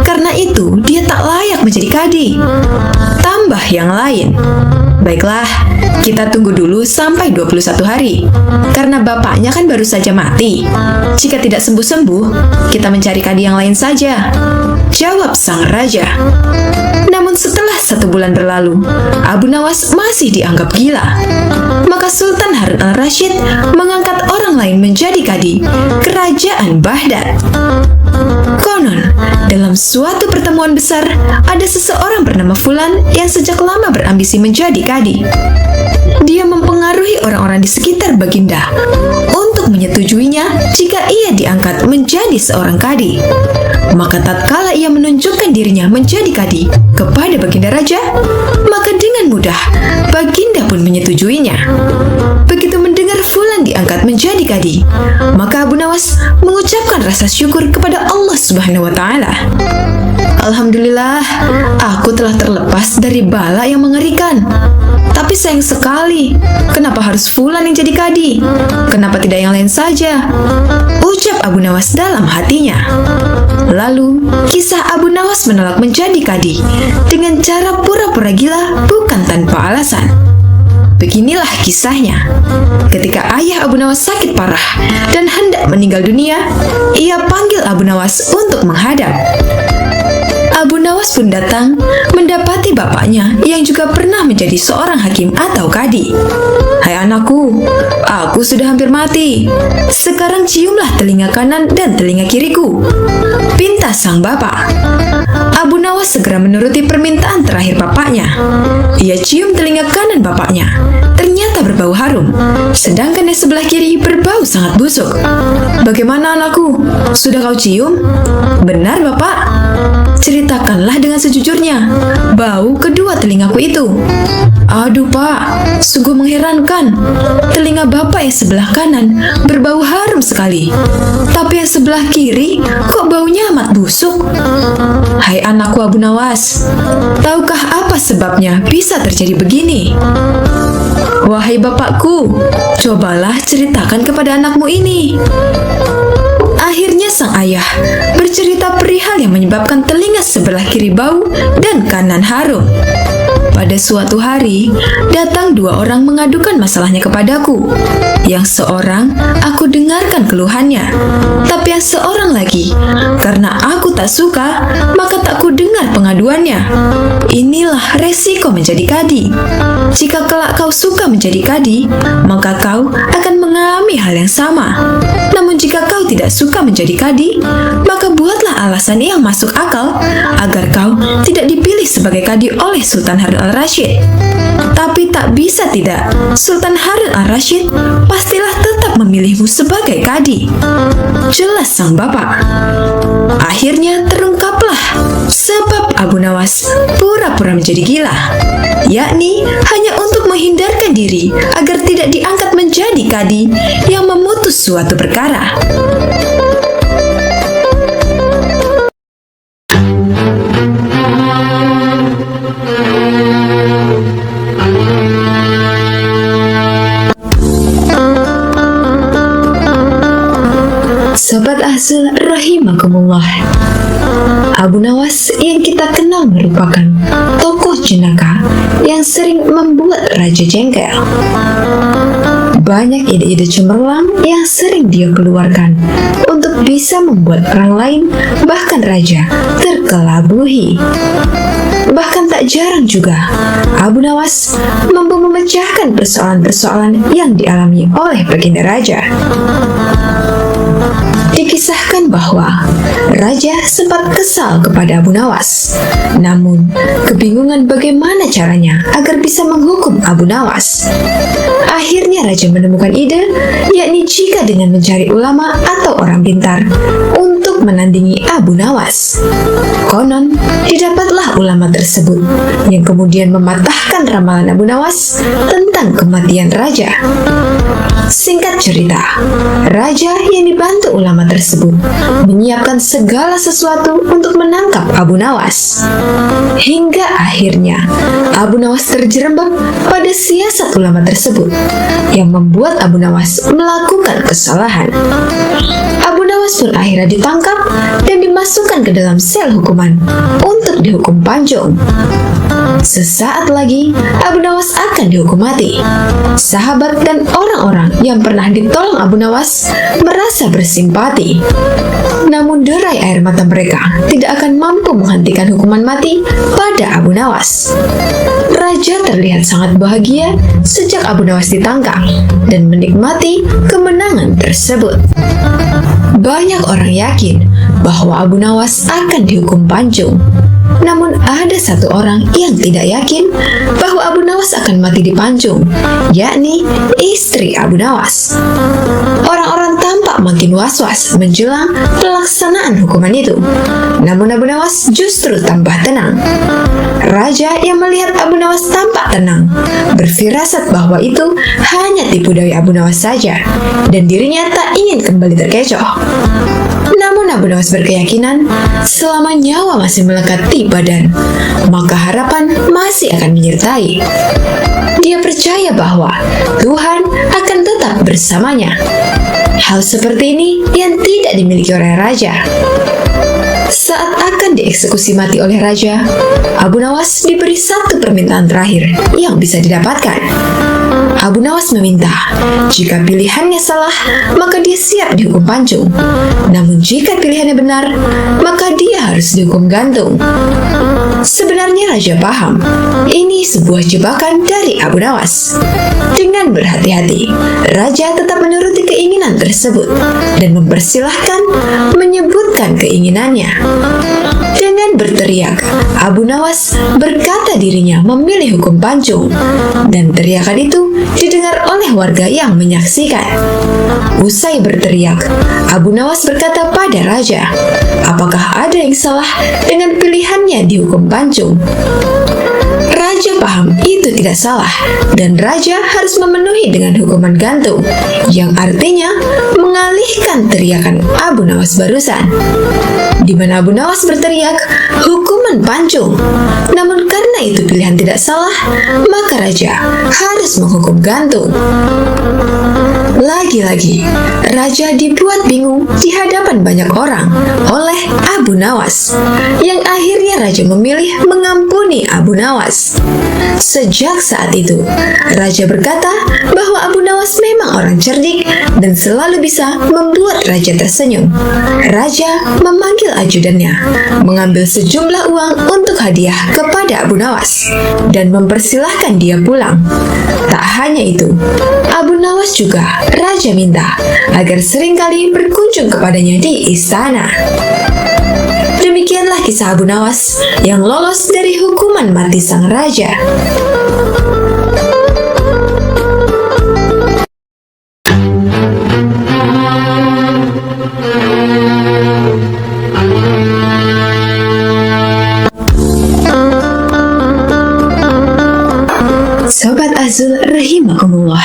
Karena itu, dia tak layak menjadi qadhi. Tambah yang lain. Baiklah, kita tunggu dulu sampai 21 hari. Karena bapaknya kan baru saja mati. Jika tidak sembuh-sembuh, kita mencari qadhi yang lain saja, jawab sang raja. Namun setelah 1 bulan berlalu, Abu Nawas masih dianggap gila. Maka Sultan Harun al-Rasyid mengangkat orang lain menjadi qadhi kerajaan Baghdad. Konon, dalam suatu pertemuan besar, ada seseorang bernama Fulan yang sejak lama berambisi menjadi qadhi. Dia mempengaruhi orang-orang di sekitar baginda untuk menyetujuinya jika ia diangkat menjadi seorang kadi. Maka tatkala ia menunjukkan dirinya menjadi kadi kepada Baginda Raja, maka dengan mudah Baginda pun menyetujuinya. Begitu mendengar Fulan diangkat menjadi kadi, maka Abu Nawas mengucapkan rasa syukur kepada Allah Subhanahu wa Ta'ala. Alhamdulillah, aku telah terlepas dari bala yang mengerikan. Tapi sayang sekali, kenapa harus Fulan yang jadi kadi? Kenapa tidak yang lain saja? Ucap Abu Nawas dalam hatinya. Lalu, kisah Abu Nawas menolak menjadi kadi dengan cara pura-pura gila bukan tanpa alasan. Beginilah kisahnya. Ketika ayah Abu Nawas sakit parah dan hendak meninggal dunia, ia panggil Abu Nawas untuk menghadap. Abu Nawas pun datang mendapati bapaknya yang juga pernah menjadi seorang hakim atau kadi. "Hai anakku, aku sudah hampir mati. Sekarang ciumlah telinga kanan dan telinga kiriku," pinta sang bapak. Abu Nawas segera menuruti permintaan terakhir bapaknya. Ia cium telinga kanan bapaknya. Ternyata berbau harum, sedangkan yang sebelah kiri berbau sangat busuk. "Bagaimana anakku? Sudah kau cium?" "Benar bapak." "Ceritakanlah dengan sejujurnya, bau kedua telingaku itu." "Aduh pak, sungguh mengherankan. Telinga bapak yang sebelah kanan berbau harum sekali, tapi yang sebelah kiri kok baunya amat busuk." "Hai anakku Abu Nawas, tahukah apa sebabnya bisa terjadi begini?" "Wahai bapakku, cobalah ceritakan kepada anakmu ini." Akhirnya sang ayah bercerita perihal yang menyebabkan telinga sebelah kiri bau dan kanan harum. Pada suatu hari, datang dua orang mengadukan masalahnya kepadaku. Yang seorang, aku dengarkan keluhannya. Tapi yang seorang lagi, karena aku tak suka, maka tak ku dengar pengaduannya. Inilah resiko menjadi kadi. Jika kelak kau suka menjadi kadi, maka kau akan mengalami hal yang sama. Namun jika kau tidak suka menjadi kadi, maka buatlah alasan yang masuk akal agar kau tidak dipilih sebagai kadi oleh Sultan Harun al-Rasyid. Tapi tak bisa tidak, Sultan Harun al-Rasyid pastilah tetap memilihmu sebagai kadi. Jelas sang bapak. Akhirnya terungkaplah sebab Abu Nawas pura-pura menjadi gila, yakni hanya untuk menghindarkan diri agar tidak diangkat menjadi kadi yang memutus suatu perkara. Sobat Ahzul rahimakumullah, Abu Nawas yang kita kenal merupakan tokoh jenaka yang sering membuat raja jengkel. Banyak ide-ide cemerlang yang sering dia keluarkan untuk bisa membuat orang lain, bahkan raja, terkelabuhi. Bahkan tak jarang juga Abu Nawas mampu memecahkan persoalan-persoalan yang dialami oleh Baginda Raja. Dikisahkan bahwa Raja sempat kesal kepada Abu Nawas, namun kebingungan bagaimana caranya agar bisa menghukum Abu Nawas. Akhirnya Raja menemukan ide, yakni jika dengan mencari ulama atau orang pintar untuk menandingi Abu Nawas. Konon, didapatlah ulama tersebut yang kemudian mematahkan ramalan Abu Nawas tentang kematian Raja. Singkat cerita, Raja yang dibantu ulama tersebut menyiapkan segala sesuatu untuk menangkap Abu Nawas. Hingga akhirnya Abu Nawas terjerembab pada siasat ulama tersebut yang membuat Abu Nawas melakukan kesalahan. Abu Nawas pun akhirnya ditangkap dan dimasukkan ke dalam sel hukuman untuk dihukum panjung. Sesaat lagi Abu Nawas akan dihukum mati. Sahabat dan orang-orang yang pernah ditolong Abu Nawas merasa bersimpati. Namun derai air mata mereka tidak akan mampu menghentikan hukuman mati pada Abu Nawas. Raja terlihat sangat bahagia sejak Abu Nawas ditangkap dan menikmati kemenangan tersebut. Banyak orang yakin bahwa Abu Nawas akan dihukum panjung. Namun ada satu orang yang tidak yakin bahwa Abu Nawas akan mati di panjung, yakni istri Abu Nawas. Orang-orang was-was menjelang pelaksanaan hukuman itu. Namun Abu Nawas justru tambah tenang. Raja yang melihat Abu Nawas tampak tenang berfirasat bahwa itu hanya tipu daya Abu Nawas saja dan dirinya tak ingin kembali terkecoh. Namun Abu Nawas berkeyakinan selama nyawa masih melekat di badan, maka harapan masih akan menyertai. Dia percaya bahwa Tuhan akan tetap bersamanya. Hal seperti ini yang tidak dimiliki oleh raja. Saat akan dieksekusi mati oleh raja, Abu Nawas diberi satu permintaan terakhir yang bisa didapatkan. Abu Nawas meminta, jika pilihannya salah, maka dia siap dihukum pancung. Namun jika pilihannya benar, maka dia harus dihukum gantung. Sebenarnya raja paham, ini sebuah jebakan dari Abu Nawas. Dengan berhati-hati, raja tetap menuruti keinginan tersebut dan mempersilahkan menyebutkan keinginannya. Dengan berteriak, Abu Nawas berkata dirinya memilih hukum pancung, dan teriakan itu didengar oleh warga yang menyaksikan. Usai berteriak, Abu Nawas berkata pada raja, apakah ada yang salah dengan pilihannya dihukum pancung? Raja paham itu tidak salah dan raja harus memenuhi dengan hukuman gantung, yang artinya mengalihkan teriakan Abu Nawas barusan, di mana Abu Nawas berteriak hukuman pancung. Namun karena itu pilihan tidak salah, maka raja harus menghukum gantung. Lagi-lagi, raja dibuat bingung di hadapan banyak orang oleh Abu Nawas, yang akhirnya raja memilih mengampuni Abu Nawas. Sejak saat itu, raja berkata bahwa Abu Nawas memang orang cerdik dan selalu bisa membuat raja tersenyum. Raja memanggil ajudannya, mengambil sejumlah uang untuk hadiah kepada Abu Nawas, dan mempersilahkan dia pulang. Tak hanya itu, Abu Nawas juga raja minta agar seringkali berkunjung kepadanya di istana. Demikianlah kisah Abu Nawas yang lolos dari hukuman mati sang raja. Sobat Azul rahimakumullah,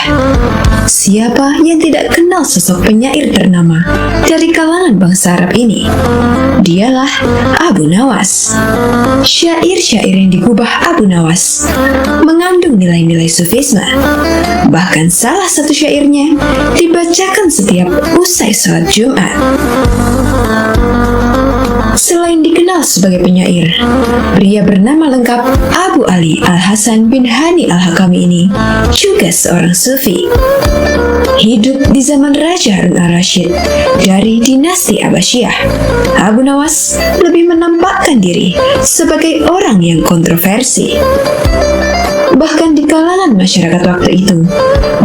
siapa yang tidak kenal sosok penyair ternama dari kalangan bangsa Arab ini? Dialah Abu Nawas. Syair-syair yang digubah Abu Nawas mengandung nilai-nilai sufisme. Bahkan salah satu syairnya dibacakan setiap usai sholat Jumat. Selain dikenal sebagai penyair, pria bernama lengkap Abu Ali Al-Hasan bin Hani Al-Hakami ini juga seorang sufi. Hidup di zaman Raja Harun al-Rasyid dari dinasti Abbasiyah, Abu Nawas lebih menampakkan diri sebagai orang yang kontroversi. Bahkan di kalangan masyarakat waktu itu,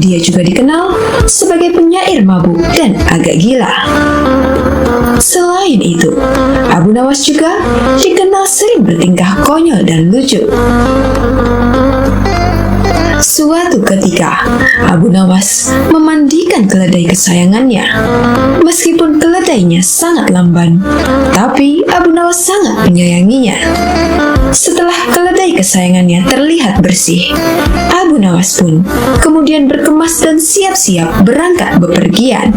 dia juga dikenal sebagai penyair mabuk dan agak gila. Selain itu, Abu Nawas juga dikenal sering bertingkah konyol dan lucu. Suatu ketika, Abu Nawas memandikan keledai kesayangannya. Meskipun keledainya sangat lamban, tapi Abu Nawas sangat menyayanginya. Setelah keledai kesayangannya terlihat bersih, Abu Nawas pun kemudian berkemas dan siap-siap berangkat bepergian.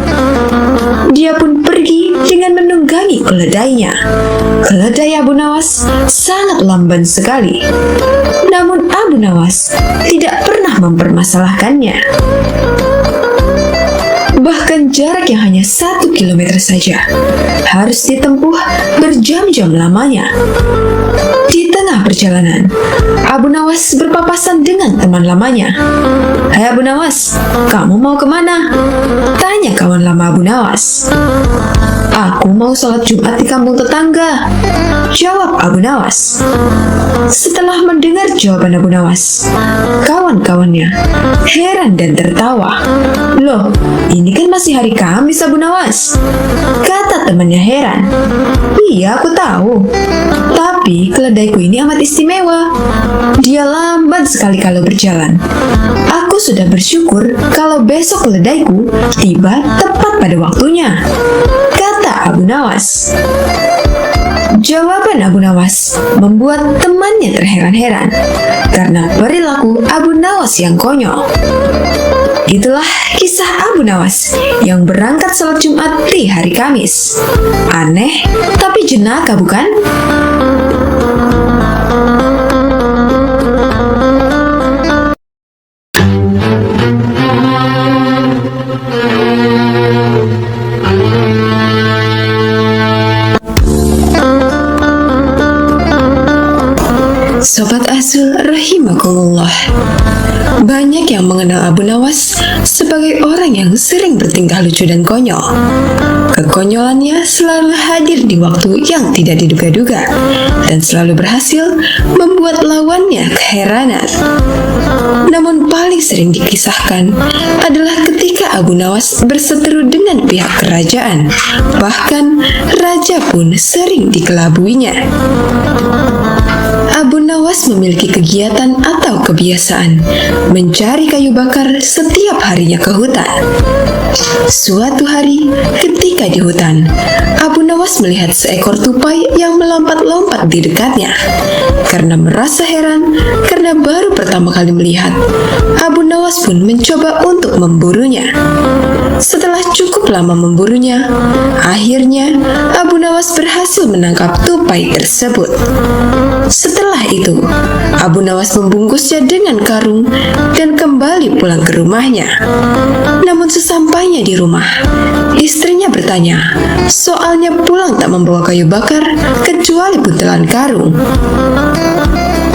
Dia pun pergi dengan menunggangi keledainya. Keledai Abu Nawas sangat lamban sekali. Namun Abu Nawas tidak pernah mempermasalahkannya. Bahkan jarak yang hanya 1 kilometer saja harus ditempuh berjam-jam lamanya. Di tengah perjalanan, Abu Nawas berpapasan dengan teman lamanya. "Hai Abu Nawas, kamu mau kemana?" tanya kawan lama Abu Nawas. Aku mau sholat Jumat di kampung tetangga, jawab Abu Nawas. Setelah mendengar jawaban Abu Nawas, kawan-kawannya heran dan tertawa. Loh, ini kan masih hari Kamis, Abu Nawas, kata temannya heran. Iya, aku tahu. Tapi keledaiku ini amat istimewa. Dia lambat sekali kalau berjalan. Aku sudah bersyukur kalau besok keledaiku tiba tepat pada waktunya, kata Abu Nawas. Jawaban Abu Nawas membuat temannya terheran-heran karena perilaku Abu Nawas yang konyol. Itulah kisah Abu Nawas yang berangkat sholat Jumat di hari Kamis. Aneh, tapi jenaka bukan? Sobat Asul rahimakumullah, banyak yang mengenal Abu Nawas sebagai orang yang sering bertingkah lucu dan konyol. Kekonyolannya selalu hadir di waktu yang tidak diduga-duga dan selalu berhasil membuat lawannya keheranan. Namun paling sering dikisahkan adalah ketika Abu Nawas berseteru dengan pihak kerajaan. Bahkan raja pun sering dikelabuinya. Abu Nawas memiliki kegiatan atau kebiasaan mencari kayu bakar setiap harinya ke hutan. Suatu hari ketika di hutan, Abu Nawas melihat seekor tupai yang melompat-lompat di dekatnya. Karena merasa heran karena baru pertama kali melihat, Abu Nawas pun mencoba untuk memburunya. Setelah cukup lama memburunya, akhirnya Abu Nawas berhasil menangkap tupai tersebut. Setelah itu, Abu Nawas membungkusnya dengan karung dan kembali pulang ke rumahnya. Namun sesampainya di rumah, istrinya bertanya, soalnya pulang tak membawa kayu bakar kecuali buntelan karung.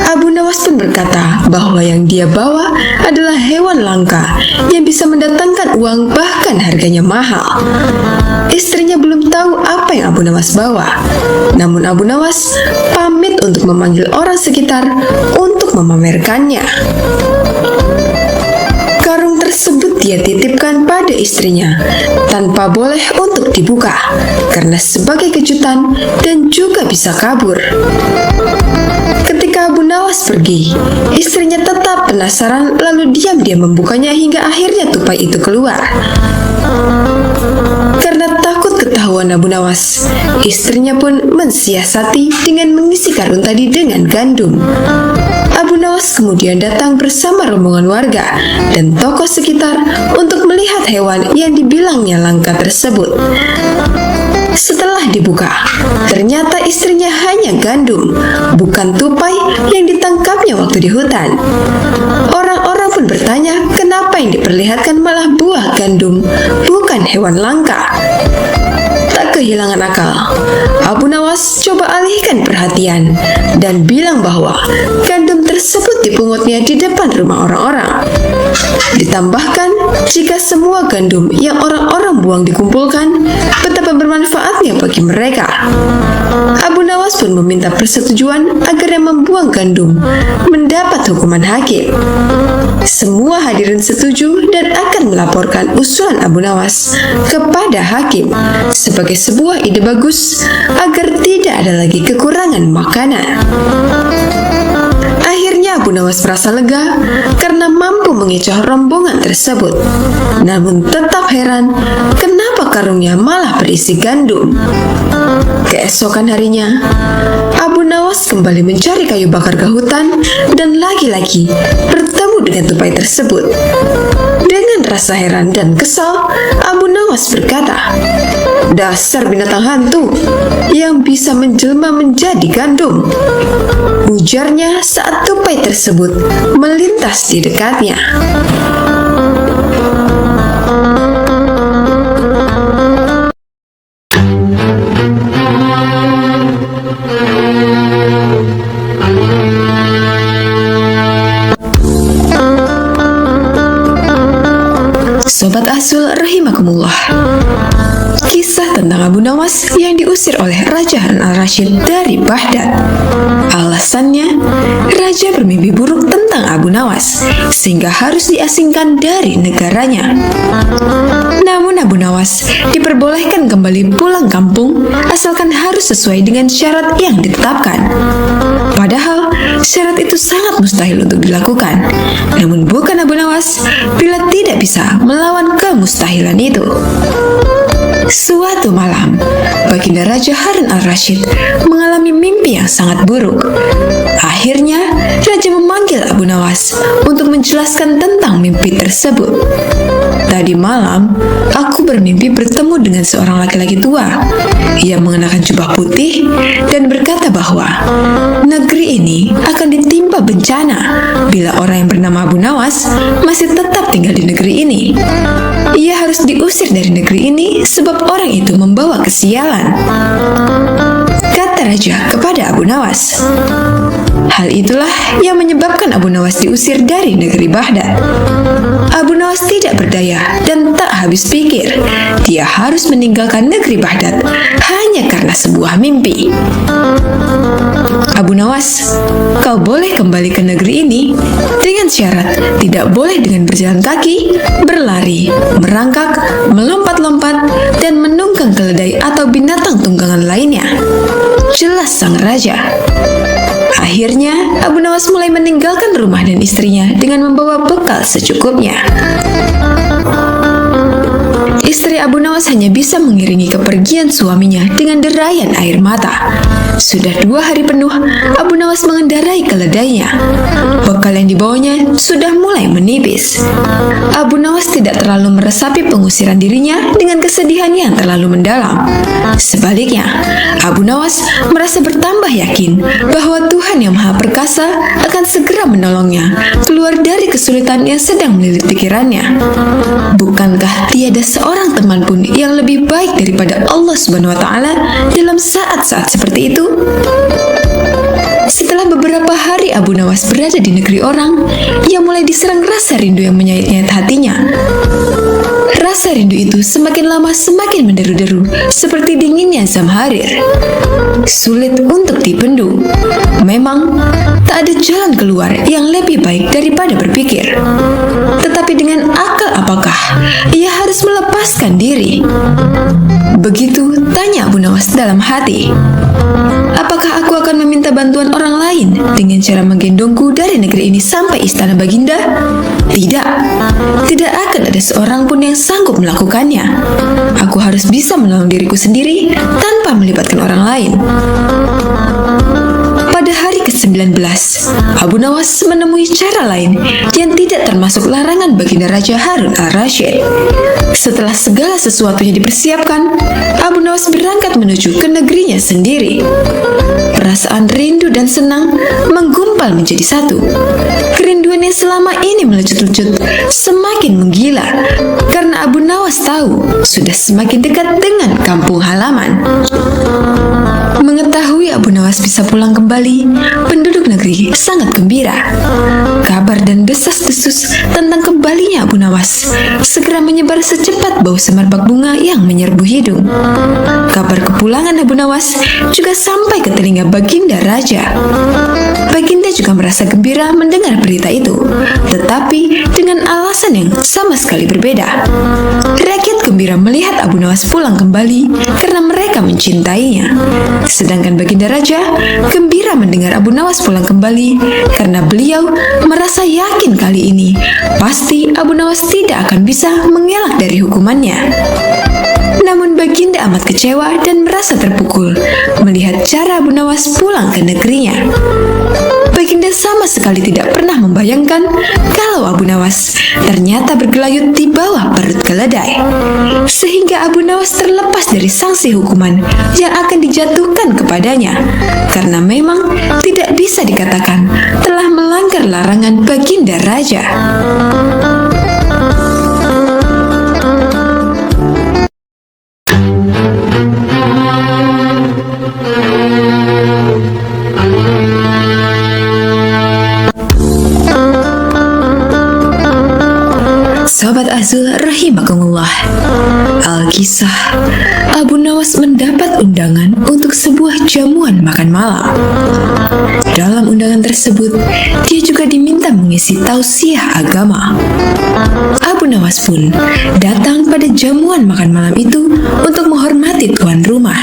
Abu Nawas pun berkata bahwa yang dia bawa adalah hewan langka yang bisa mendatangkan uang bahkan harganya mahal. Istrinya belum tahu apa yang Abu Nawas bawa. Namun Abu Nawas pamit untuk memanggil orang sekitar untuk memamerkannya. Karung tersebut dia titipkan pada istrinya tanpa boleh untuk dibuka karena sebagai kejutan dan juga bisa kabur. Ketika Abu Nawas pergi, istrinya tetap penasaran lalu diam-diam membukanya hingga akhirnya tupai itu keluar. Karena takut ketahuan Abu Nawas, istrinya pun mensiasati dengan mengisi karung tadi dengan gandum. Abu Nawas kemudian datang bersama rombongan warga dan tokoh sekitar untuk melihat hewan yang dibilangnya langka tersebut. Setelah dibuka, ternyata istrinya hanya gandum, bukan tupai yang ditangkapnya waktu di hutan. Orang-orang pun bertanya kenapa yang diperlihatkan malah buah gandum, bukan hewan langka. Tak kehilangan akal, Abu Nawas coba alihkan perhatian dan bilang bahwa gandum tersebut dipungutnya di depan rumah orang-orang. Ditambahkan, jika semua gandum yang orang-orang buang dikumpulkan, betapa bermanfaatnya bagi mereka. Abu Nawas pun meminta persetujuan agar yang membuang gandum mendapat hukuman hakim. Semua hadirin setuju dan akan melaporkan usulan Abu Nawas kepada hakim sebagai sebuah ide bagus agar tidak ada lagi kekurangan makanan. Akhirnya Abu Nawas merasa lega karena mampu mengecoh rombongan tersebut. Namun tetap heran kenapa karungnya malah berisi gandum. Keesokan harinya, Abu Nawas kembali mencari kayu bakar ke hutan dan lagi-lagi bertemu dengan tupai tersebut. Dengan rasa heran dan kesal, Abu Nawas berkata, "Dasar binatang hantu yang bisa menjelma menjadi gandum," ujarnya saat tupai tersebut melintas di dekatnya. Sobat Asul rahimakumullah, kisah tentang Abu Nawas yang diusir oleh Raja Harun al-Rashid dari Baghdad. Alasannya, Raja bermimpi buruk tentang Abu Nawas, sehingga harus diasingkan dari negaranya. Namun Abu Nawas diperbolehkan kembali pulang kampung, asalkan harus sesuai dengan syarat yang ditetapkan. Padahal, syarat itu sangat mustahil untuk dilakukan. Namun bukan Abu Nawas bila tidak bisa melawan kemustahilan itu. Suatu malam, Baginda Raja Harun al-Rashid mengalami mimpi yang sangat buruk. Akhirnya, Raja memanggil Abu Nawas untuk menjelaskan tentang mimpi tersebut. Tadi malam, aku bermimpi bertemu dengan seorang laki-laki tua. Ia mengenakan jubah putih dan berkata bahwa negeri ini akan ditimpa bencana bila orang yang bernama Abu Nawas masih tetap tinggal di negeri ini. Ia harus diusir dari negeri ini sebab orang itu membawa kesialan, kata Raja kepada Abu Nawas. Hal itulah yang menyebabkan Abu Nawas diusir dari negeri Baghdad. Abu Nawas tidak berdaya dan tak habis pikir. Dia harus meninggalkan negeri Baghdad hanya karena sebuah mimpi. Abu Nawas, kau boleh kembali ke negeri ini dengan syarat tidak boleh dengan berjalan kaki, berlari, merangkak, melompat-lompat, dan menunggang keledai atau binatang tunggangan lainnya. Jelas sang raja. Akhirnya, Abu Nawas mulai meninggalkan rumah dan istrinya dengan membawa bekal secukupnya. Istri Abu Nawas hanya bisa mengiringi kepergian suaminya dengan derayan air mata. Sudah 2 hari penuh, Abu Nawas mengendarai keledainya. Bekal yang dibawanya sudah mulai menipis. Abu Nawas tidak terlalu meresapi pengusiran dirinya dengan kesedihan yang terlalu mendalam. Sebaliknya, Abu Nawas merasa bertambah yakin bahwa Tuhan yang Maha Perkasa akan segera menolongnya keluar dari kesulitan yang sedang melilit pikirannya. Bukankah tiada seorang teman pun yang lebih baik daripada Allah Subhanahu wa Ta'ala dalam saat-saat seperti itu? Setelah beberapa hari Abu Nawas berada di negeri orang, ia mulai diserang rasa rindu yang menyayat-nyayat hatinya. Rasa rindu itu semakin lama semakin menderu-deru, seperti dinginnya Zamharir. Sulit untuk dibendung. Memang, tak ada jalan keluar yang lebih baik daripada berpikir. Tetapi dengan akal apakah ia harus melepaskan diri? Begitu tanya Abu Nawas dalam hati. Apakah aku akan meminta bantuan orang lain dengan cara menggendongku dari negeri ini sampai istana Baginda? Tidak. Tidak akan ada seorang pun yang sanggup melakukannya. Aku harus bisa menolong diriku sendiri tanpa melibatkan orang lain. Pada hari ke-19, Abu Nawas menemui cara lain yang tidak termasuk larangan Baginda Raja Harun al-Rashid. Setelah segala sesuatunya dipersiapkan, Abu Nawas berangkat menuju ke negerinya sendiri. Perasaan rindu dan senang menggumpal menjadi satu. Kerinduan yang selama ini melecut-lecut semakin menggila karena Abu Nawas tahu sudah semakin dekat dengan kampung halaman. Mengetahui Abu Nawas bisa pulang kembali, penduduk negeri sangat gembira. Kabar dan desas-desus tentang kembalinya Abu Nawas segera menyebar secepat bau semerbak bunga yang menyerbu hidung. Kabar kepulangan Abu Nawas juga sampai ke telinga Baginda Raja. Baginda juga merasa gembira mendengar berita itu, tetapi dengan alasan yang sama sekali berbeda. Rakyat gembira melihat Abu Nawas pulang kembali karena mereka mencintainya. Sedangkan Baginda Raja gembira mendengar Abu Nawas pulang kembali karena beliau merasa yakin kali ini pasti Abu Nawas tidak akan bisa mengelak dari hukumannya. Namun Baginda amat kecewa dan merasa terpukul melihat cara Abu Nawas pulang ke negerinya. Baginda sama sekali tidak pernah membayangkan kalau Abu Nawas ternyata bergelayut di bawah perut keledai. Sehingga Abu Nawas terlepas dari sanksi hukuman yang akan dijatuhkan kepadanya, karena memang tidak bisa dikatakan telah melanggar larangan Baginda Raja. Sobat Azul rahimakumullah. Alkisah, Abu Nawas mendapat undangan untuk sebuah jamuan makan malam. Dalam undangan tersebut, dia juga diminta mengisi tausiah agama. Abu Nawas pun datang pada jamuan makan malam itu untuk menghormati tuan rumah.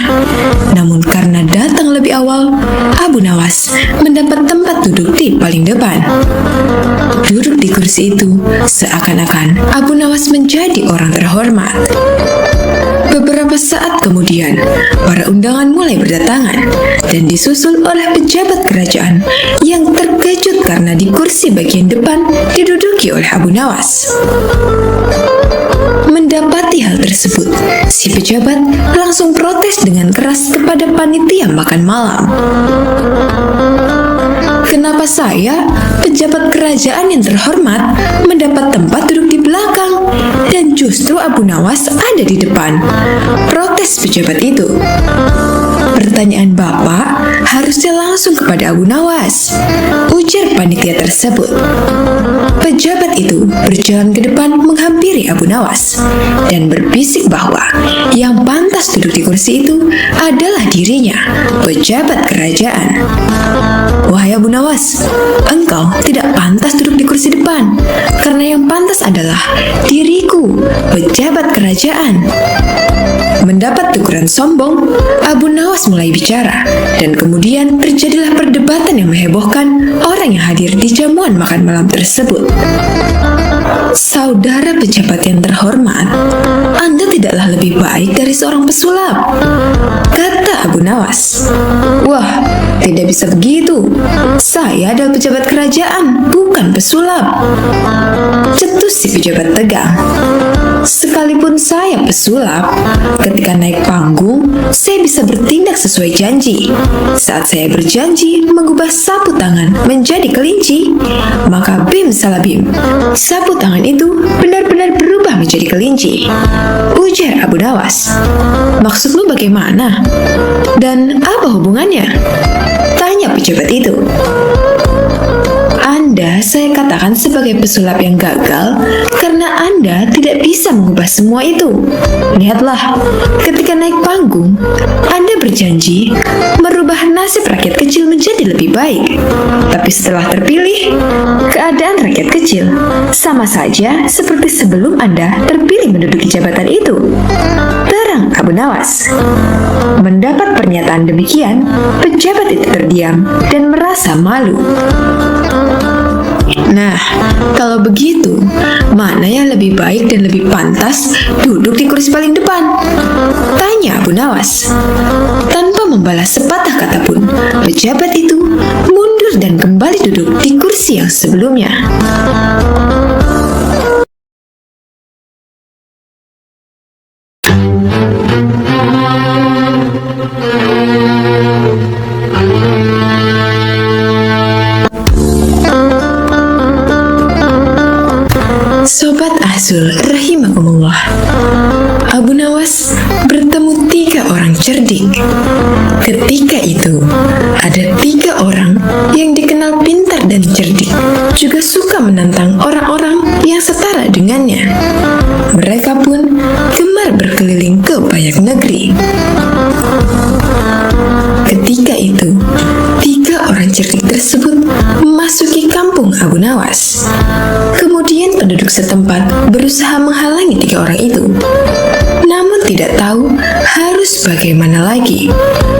Namun karena datang lebih awal, Abu Nawas mendapat tempat duduk di paling depan. Duduk di kursi itu seakan-akan Abu Nawas menjadi orang terhormat. Beberapa saat kemudian, para undangan mulai berdatangan dan disusul oleh pejabat kerajaan yang terkejut karena di kursi bagian depan diduduki oleh Abu Nawas. Mendapati hal tersebut, si pejabat langsung protes dengan keras kepada panitia makan malam. Kenapa saya, pejabat kerajaan yang terhormat, mendapat tempat duduk di belakang dan justru Abu Nawas ada di depan? Protes pejabat itu. Pertanyaan Bapak harusnya langsung kepada Abu Nawas, ujar panitia tersebut. Pejabat itu berjalan ke depan menghampiri Abu Nawas dan berbisik bahwa yang pantas duduk di kursi itu adalah dirinya, pejabat kerajaan. Wahai Abu Nawas, engkau tidak pantas duduk di kursi depan, karena yang pantas adalah diriku, pejabat kerajaan. Mendapat teguran sombong, Abu Nawas mulai bicara, dan kemudian terjadilah perdebatan yang menghebohkan orang yang hadir di jamuan makan malam tersebut. Saudara pejabat yang terhormat, Anda tidaklah lebih baik dari seorang pesulap, kata Abu Nawas. Wah, tidak bisa begitu. Saya adalah pejabat kerajaan, bukan pesulap, cetus si pejabat tegang. Sekalipun saya pesulap, ketika naik panggung, saya bisa bertindak sesuai janji. Saat saya berjanji mengubah sapu tangan menjadi kelinci, maka bim salah bim, sapu tangan itu benar-benar berubah menjadi kelinci, ujar Abu Nawas. Maksudmu bagaimana? Dan apa hubungannya? Tanya pejabat itu. Anda saya katakan sebagai pesulap yang gagal karena Anda tidak bisa mengubah semua itu. Lihatlah, ketika naik panggung, Anda berjanji merubah nasib rakyat kecil menjadi lebih baik. Tapi setelah terpilih, keadaan rakyat kecil sama saja seperti sebelum Anda terpilih menduduki jabatan itu. Terang Abu Nawas. Mendapat pernyataan demikian, pejabat itu terdiam dan merasa malu. Nah, kalau begitu, mana yang lebih baik dan lebih pantas duduk di kursi paling depan? Tanya Abu Nawas. Tanpa membalas sepatah kata pun, pejabat itu mundur dan kembali duduk di kursi yang sebelumnya. Sobat Azul rahimakumullah, Abu Nawas bertemu 3 orang cerdik. Ketika itu, ada 3 orang yang dikenal pintar dan cerdik, juga suka menantang orang-orang yang setara dengannya. Mereka pun gemar berkeliling ke banyak negeri. Ketika itu, 3 orang cerdik tersebut memasuki kampung Abu Nawas. Kemudian penduduk setempat berusaha menghalangi 3 orang itu, namun tidak tahu harus bagaimana lagi.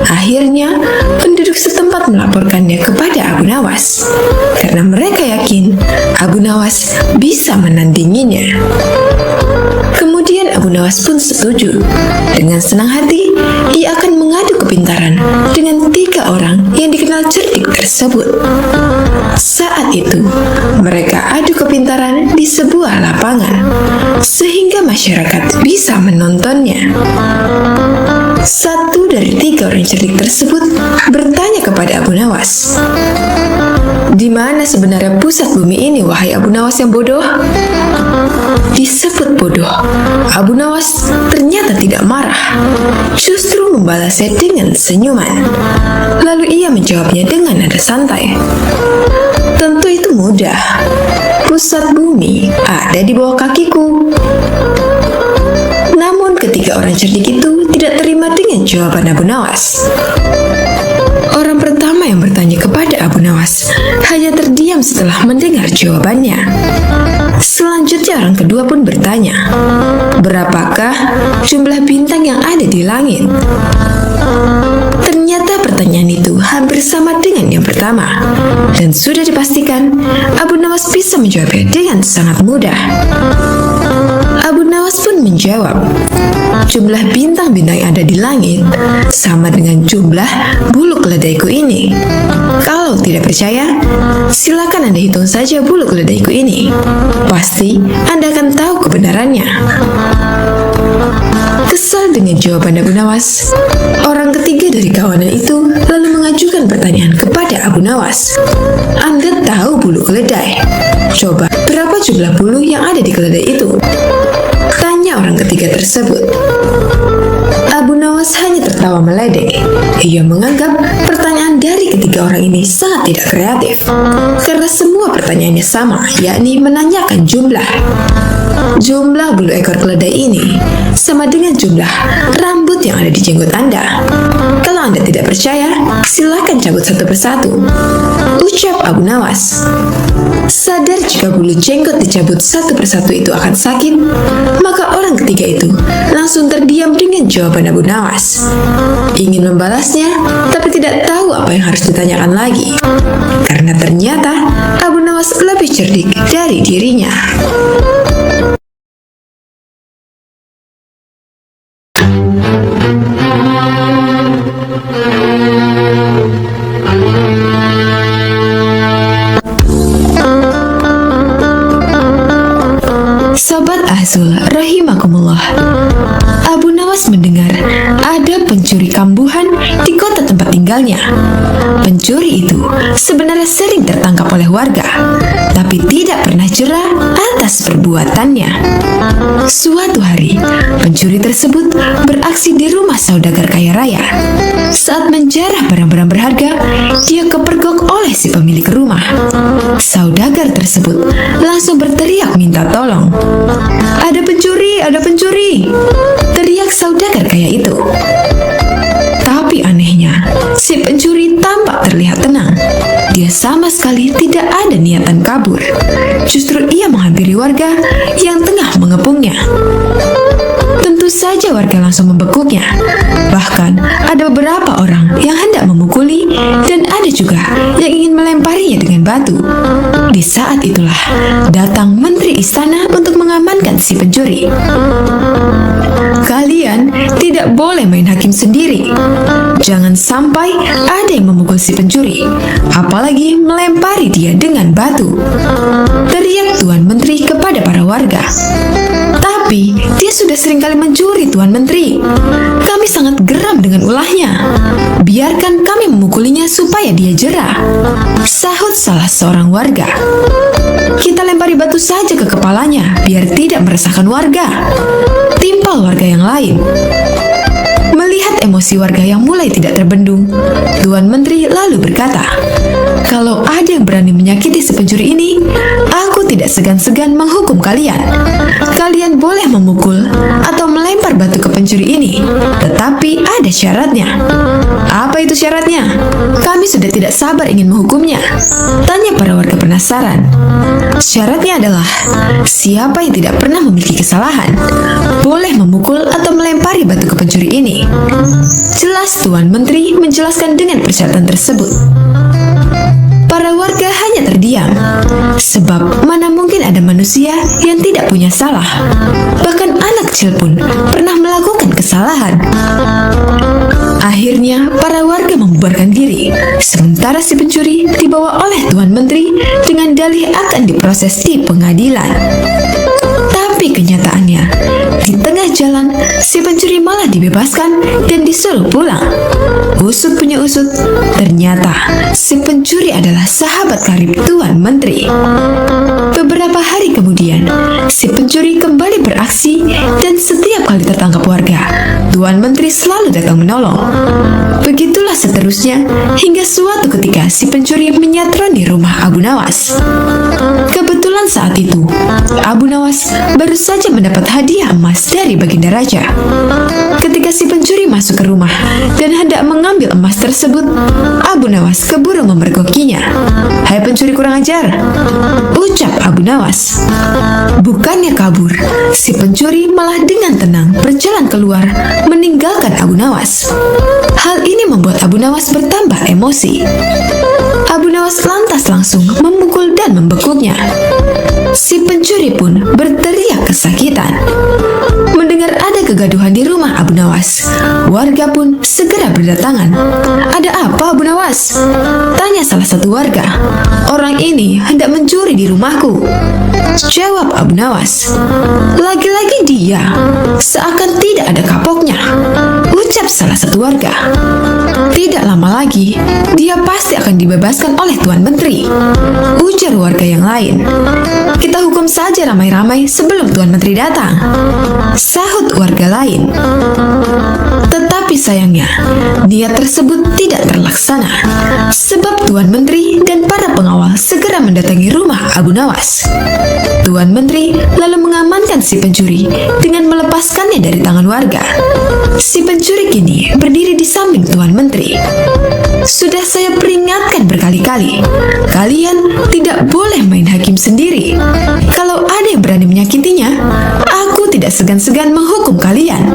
Akhirnya, penduduk setempat melaporkannya kepada Abu Nawas, karena mereka yakin Abu Nawas bisa menandinginya. Kemudian Abu Nawas pun setuju. Dengan senang hati, ia akan mengadu kepintaran dengan 3 orang yang dikenal cerdik tersebut. Saat itu, mereka adu kepintaran di sebuah lapangan, sehingga masyarakat bisa menontonnya. Satu dari 3 orang cerdik tersebut bertanya kepada Abu Nawas, "Di mana sebenarnya pusat bumi ini, wahai Abu Nawas yang bodoh?" Disebut bodoh, Abu Nawas ternyata tidak marah, justru membalasnya dengan senyuman. Lalu ia menjawabnya dengan nada santai, "Tentu itu mudah. Pusat bumi ada di bawah kakiku. Namun ketiga orang cerdik itu tidak terima dengan jawaban Abu Nawas. Orang pertama yang bertanya kepada Abu Nawas hanya terdiam setelah mendengar jawabannya. Selanjutnya orang kedua pun bertanya, berapakah jumlah bintang yang ada di langit? Ternyata pertanyaan itu hampir sama dengan yang pertama, dan sudah dipastikan Abu Nawas bisa menjawabnya dengan sangat mudah. Abu Nawas pun menjawab, jumlah bintang-bintang yang ada di langit sama dengan jumlah bulu keledaiku ini. Kalau tidak percaya, silakan Anda hitung saja bulu keledaiku ini. Pasti Anda akan tahu kebenarannya. Kesal dengan jawaban Abu Nawas, orang ketiga dari kawanan itu lalu mengajukan pertanyaan kepada Abu Nawas. Anda tahu bulu keledai? Coba, berapa jumlah bulu yang ada di keledai itu? Tanya orang ketiga tersebut. Abu Nawas hanya tertawa meledek. Ia menganggap pertanyaan dari ketiga orang ini sangat tidak kreatif, karena semua pertanyaannya sama, yakni menanyakan jumlah. Jumlah bulu ekor keledai ini sama dengan jumlah rambut yang ada di jenggot Anda. Kalau Anda tidak percaya, silakan cabut satu persatu, ucap Abu Nawas. Sadar jika bulu jenggot dicabut satu persatu itu akan sakit, maka orang ketiga itu langsung terdiam dengan jawaban Abu Nawas. Ingin membalasnya, tapi tidak tahu apa yang harus ditanyakan lagi, karena ternyata Abu Nawas lebih cerdik dari dirinya. Sobat Azul rahimakumullah, Abu Nawas mendengar ada pencuri kambuhan di kota tempat tinggalnya. Pencuri itu sebenarnya sering tertangkap oleh warga, tapi tidak pernah jera atas perbuatannya. Suatu hari, pencuri tersebut beraksi di rumah saudagar kaya raya. Saat menjarah barang-barang berharga, dia kepergok oleh si pemilik rumah. Saudagar tersebut langsung berteriak minta tolong. Ada pencuri, ada pencuri! Teriak saudagar kaya itu. Tapi anehnya, si pencuri tampak terlihat tenang. Dia sama sekali tidak ada niatan kabur. Justru ia menghampiri warga yang tengah mengepungnya. Tentu saja warga langsung membekuknya. Bahkan ada beberapa orang yang hendak memukuli dan ada juga yang ingin melemparinya dengan batu. Di saat itulah datang menteri istana untuk mengamankan si pencuri. Kalian tidak boleh main hakim sendiri. Jangan sampai ada yang memukul si pencuri, apalagi melempari dia dengan batu, teriak Tuan Menteri kepada para warga. Tapi dia sudah seringkali mencuri, Tuan Menteri. Kami sangat geram dengan ulahnya. Biarkan kami memukulinya supaya dia jera, sahut salah seorang warga. Kita lempari batu saja ke kepalanya biar tidak meresahkan warga, timpal warga yang lain. Melihat emosi warga yang mulai tidak terbendung, Tuan Menteri lalu berkata, kalau ada yang berani menyakiti si pencuri ini, aku tidak segan-segan menghukum kalian. Kalian boleh memukul atau melempar batu ke pencuri ini, tetapi ada syaratnya. Apa itu syaratnya? Kami sudah tidak sabar ingin menghukumnya, tanya para warga penasaran. Syaratnya adalah siapa yang tidak pernah memiliki kesalahan boleh memukul atau melempari batu ke pencuri ini. Jelas Tuan Menteri menjelaskan dengan persyaratan tersebut. Para warga hanya terdiam, sebab mana mungkin ada manusia yang tidak punya salah. Bahkan anak kecil pun pernah melakukan kesalahan. Akhirnya para warga membubarkan diri, sementara si pencuri dibawa oleh Tuan Menteri dengan dalih akan diproses di pengadilan. Tapi kenyataannya, di tengah jalan, si pencuri malah dibebaskan dan disuruh pulang. Usut punya usut, ternyata si pencuri adalah sahabat karib Tuan Menteri. Beberapa hari kemudian, si pencuri kembali beraksi dan setiap kali tertangkap warga, Tuan Menteri selalu datang menolong. Begitulah seterusnya hingga suatu ketika si pencuri menyatroni rumah Abu Nawas. Kebetulan saat itu, Abu Nawas baru saja mendapat hadiah emas dari Baginda Raja. Ketika si pencuri masuk ke rumah dan hendak mengambil emas tersebut, Abu Nawas keburu memergokinya. "Hai pencuri kurang ajar," ucap Abu Nawas. Bukannya kabur, si pencuri malah dengan tenang berjalan keluar meninggalkan Abu Nawas. Hal ini membuat Abu Nawas bertambah emosi. Abu Nawas lantas langsung memukul dan membekuknya. Si pencuri pun berteriak kesakitan. Mendengar ada kegaduhan di rumah Abu Nawas, warga pun segera berdatangan. "Ada apa Abu Nawas?" tanya salah satu warga. "Orang ini hendak mencuri di rumahku," jawab Abu Nawas. "Lagi-lagi dia, seakan tidak ada kapoknya," ucap salah satu warga. "Tidak lama lagi, dia pasti akan dibebaskan oleh Tuan Menteri," ujar warga yang lain. "Kita hukum saja ramai-ramai sebelum Tuan Menteri datang," sahut warga lain. Tetapi sayangnya, niat tersebut tidak terlaksana, sebab Tuan Menteri dan para pengawal segera mendatangi rumah Abu Nawas. Tuan Menteri lalu mengamankan si pencuri dengan melepaskannya dari tangan warga. Si pencuri kini berdiri di samping Tuan Menteri. "Sudah saya peringatkan berkali-kali, kalian tidak boleh main hakim sendiri. Kalau ada yang berani menyakitinya, aku tidak segan-segan menghukum kalian,"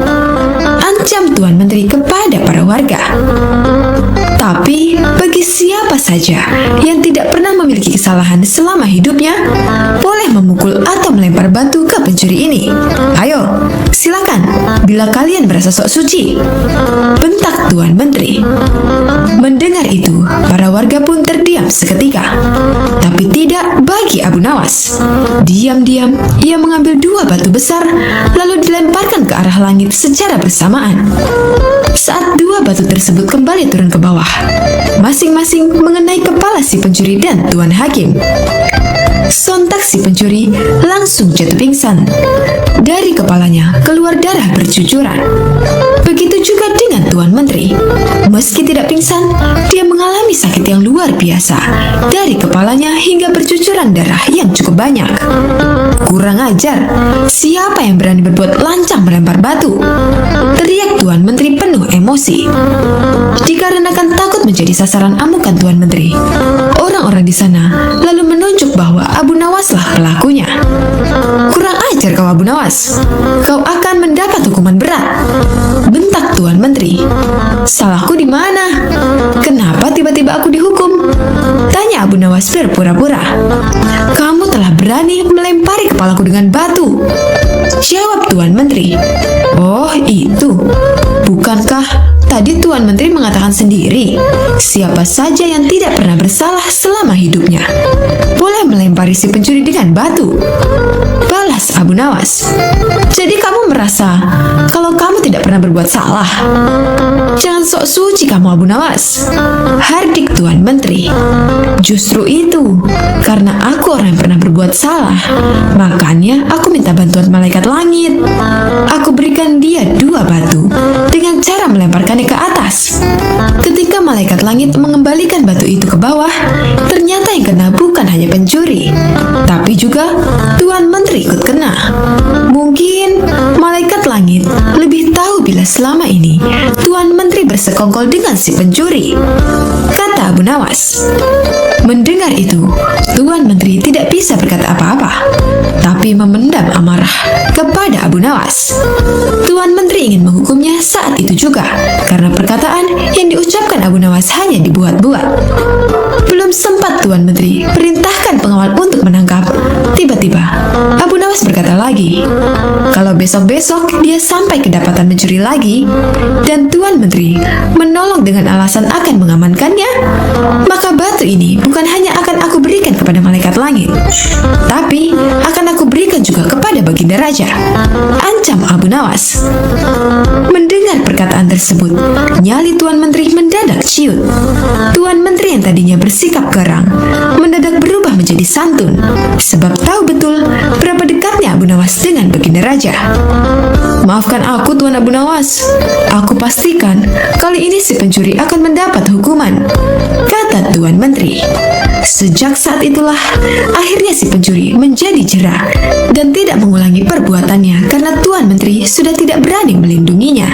ancam Tuan Menteri kepada para warga. Tapi bagi siapa saja yang tidak pernah memiliki kesalahan selama hidupnya, boleh memukul atau melempar batu ke pencuri ini. "Ayo, silakan, bila kalian merasa sok suci," bentak Tuan Menteri. Mendengar itu, para warga pun terdiam seketika. Tapi tidak bagi Abu Nawas. Diam-diam, ia mengambil 2 batu besar, lalu dilemparkan ke arah langit secara bersamaan. Saat 2 batu tersebut kembali turun ke bawah, masing-masing mengenai kepala si pencuri dan Tuan Hakim. Sontak si pencuri langsung jatuh pingsan. Dari kepalanya keluar darah bercucuran. Begitu juga dengan Tuan Menteri. Meski tidak pingsan, dia mengalami sakit yang luar biasa. Dari kepalanya hingga bercucuran darah yang cukup banyak. "Kurang ajar, siapa yang berani berbuat lancang melempar batu?" teriak Tuan Menteri penuh emosi. Dikarenakan takut menjadi sasaran amukan Tuan Menteri, orang-orang di sana lalu menunjuk bahwa Abu Nawaslah pelakunya. "Kurang ajar kau Abu Nawas, kau akan mendapat hukuman berat," bentak Tuan Menteri. "Salahku di mana? Kenapa tiba-tiba aku dihukum?" tanya Abu Nawas berpura-pura. "Kamu telah berani melempari kepalaku dengan batu," jawab Tuan Menteri. "Oh itu, bukankah tadi Tuan Menteri mengatakan sendiri, siapa saja yang tidak pernah bersalah selama hidupnya boleh melempari si pencuri dengan batu," balas Abu Nawas. "Jadi kamu merasa kalau kamu tidak pernah berbuat salah? Jangan sok suci kamu Abu Nawas," hardik Tuan Menteri. "Justru itu, karena aku orang yang pernah berbuat salah, makanya aku minta bantuan malaikat langit. Aku berikan dia 2 batu dengan cara melemparkannya ke atas. Ketika malaikat langit mengembalikan batu itu ke bawah, ternyata yang kena bukan hanya pencuri, tapi juga Tuan Menteri ikut kena. Mungkin malaikat langit lebih tahu bila selama ini Tuan Menteri bersekongkol dengan si pencuri," kata Abu Nawas. Mendengar itu, Tuan Menteri tidak bisa berkata apa-apa, tapi memendam amarah kepada Abu Nawas. Tuan Menteri ingin menghukumnya saat itu juga, karena perkataan yang diucapkan Abu Nawas hanya dibuat-buat. Belum sempat Tuan Menteri perintahkan pengawal untuk menangkap, tiba-tiba Abu Nawas berkata lagi, kalau besok-besok dia sampai kedapatan mencuri lagi, dan Tuan Menteri menolong dengan alasan akan mengamankannya, maka batu ini bukan hanya akan aku berikan kepada malaikat langit, tapi akan aku berikan juga kepada Baginda Raja, ancam Abu Nawas. Mendengar perkataan tersebut, nyali Tuan Menteri mendadak ciut. Tuan Menteri yang tadinya bersikap garang mendadak berubah menjadi santun, sebab tahu betul berapa dekatnya Abu Nawas dengan Baginda Raja. "Maafkan aku Tuan Abu Nawas, aku pastikan kali ini si pencuri akan mendapat hukuman, kata Tuan Menteri. Sejak saat itulah, akhirnya si pencuri menjadi jera dan tidak mengulangi perbuatannya karena Tuan Menteri sudah tidak berani melindunginya.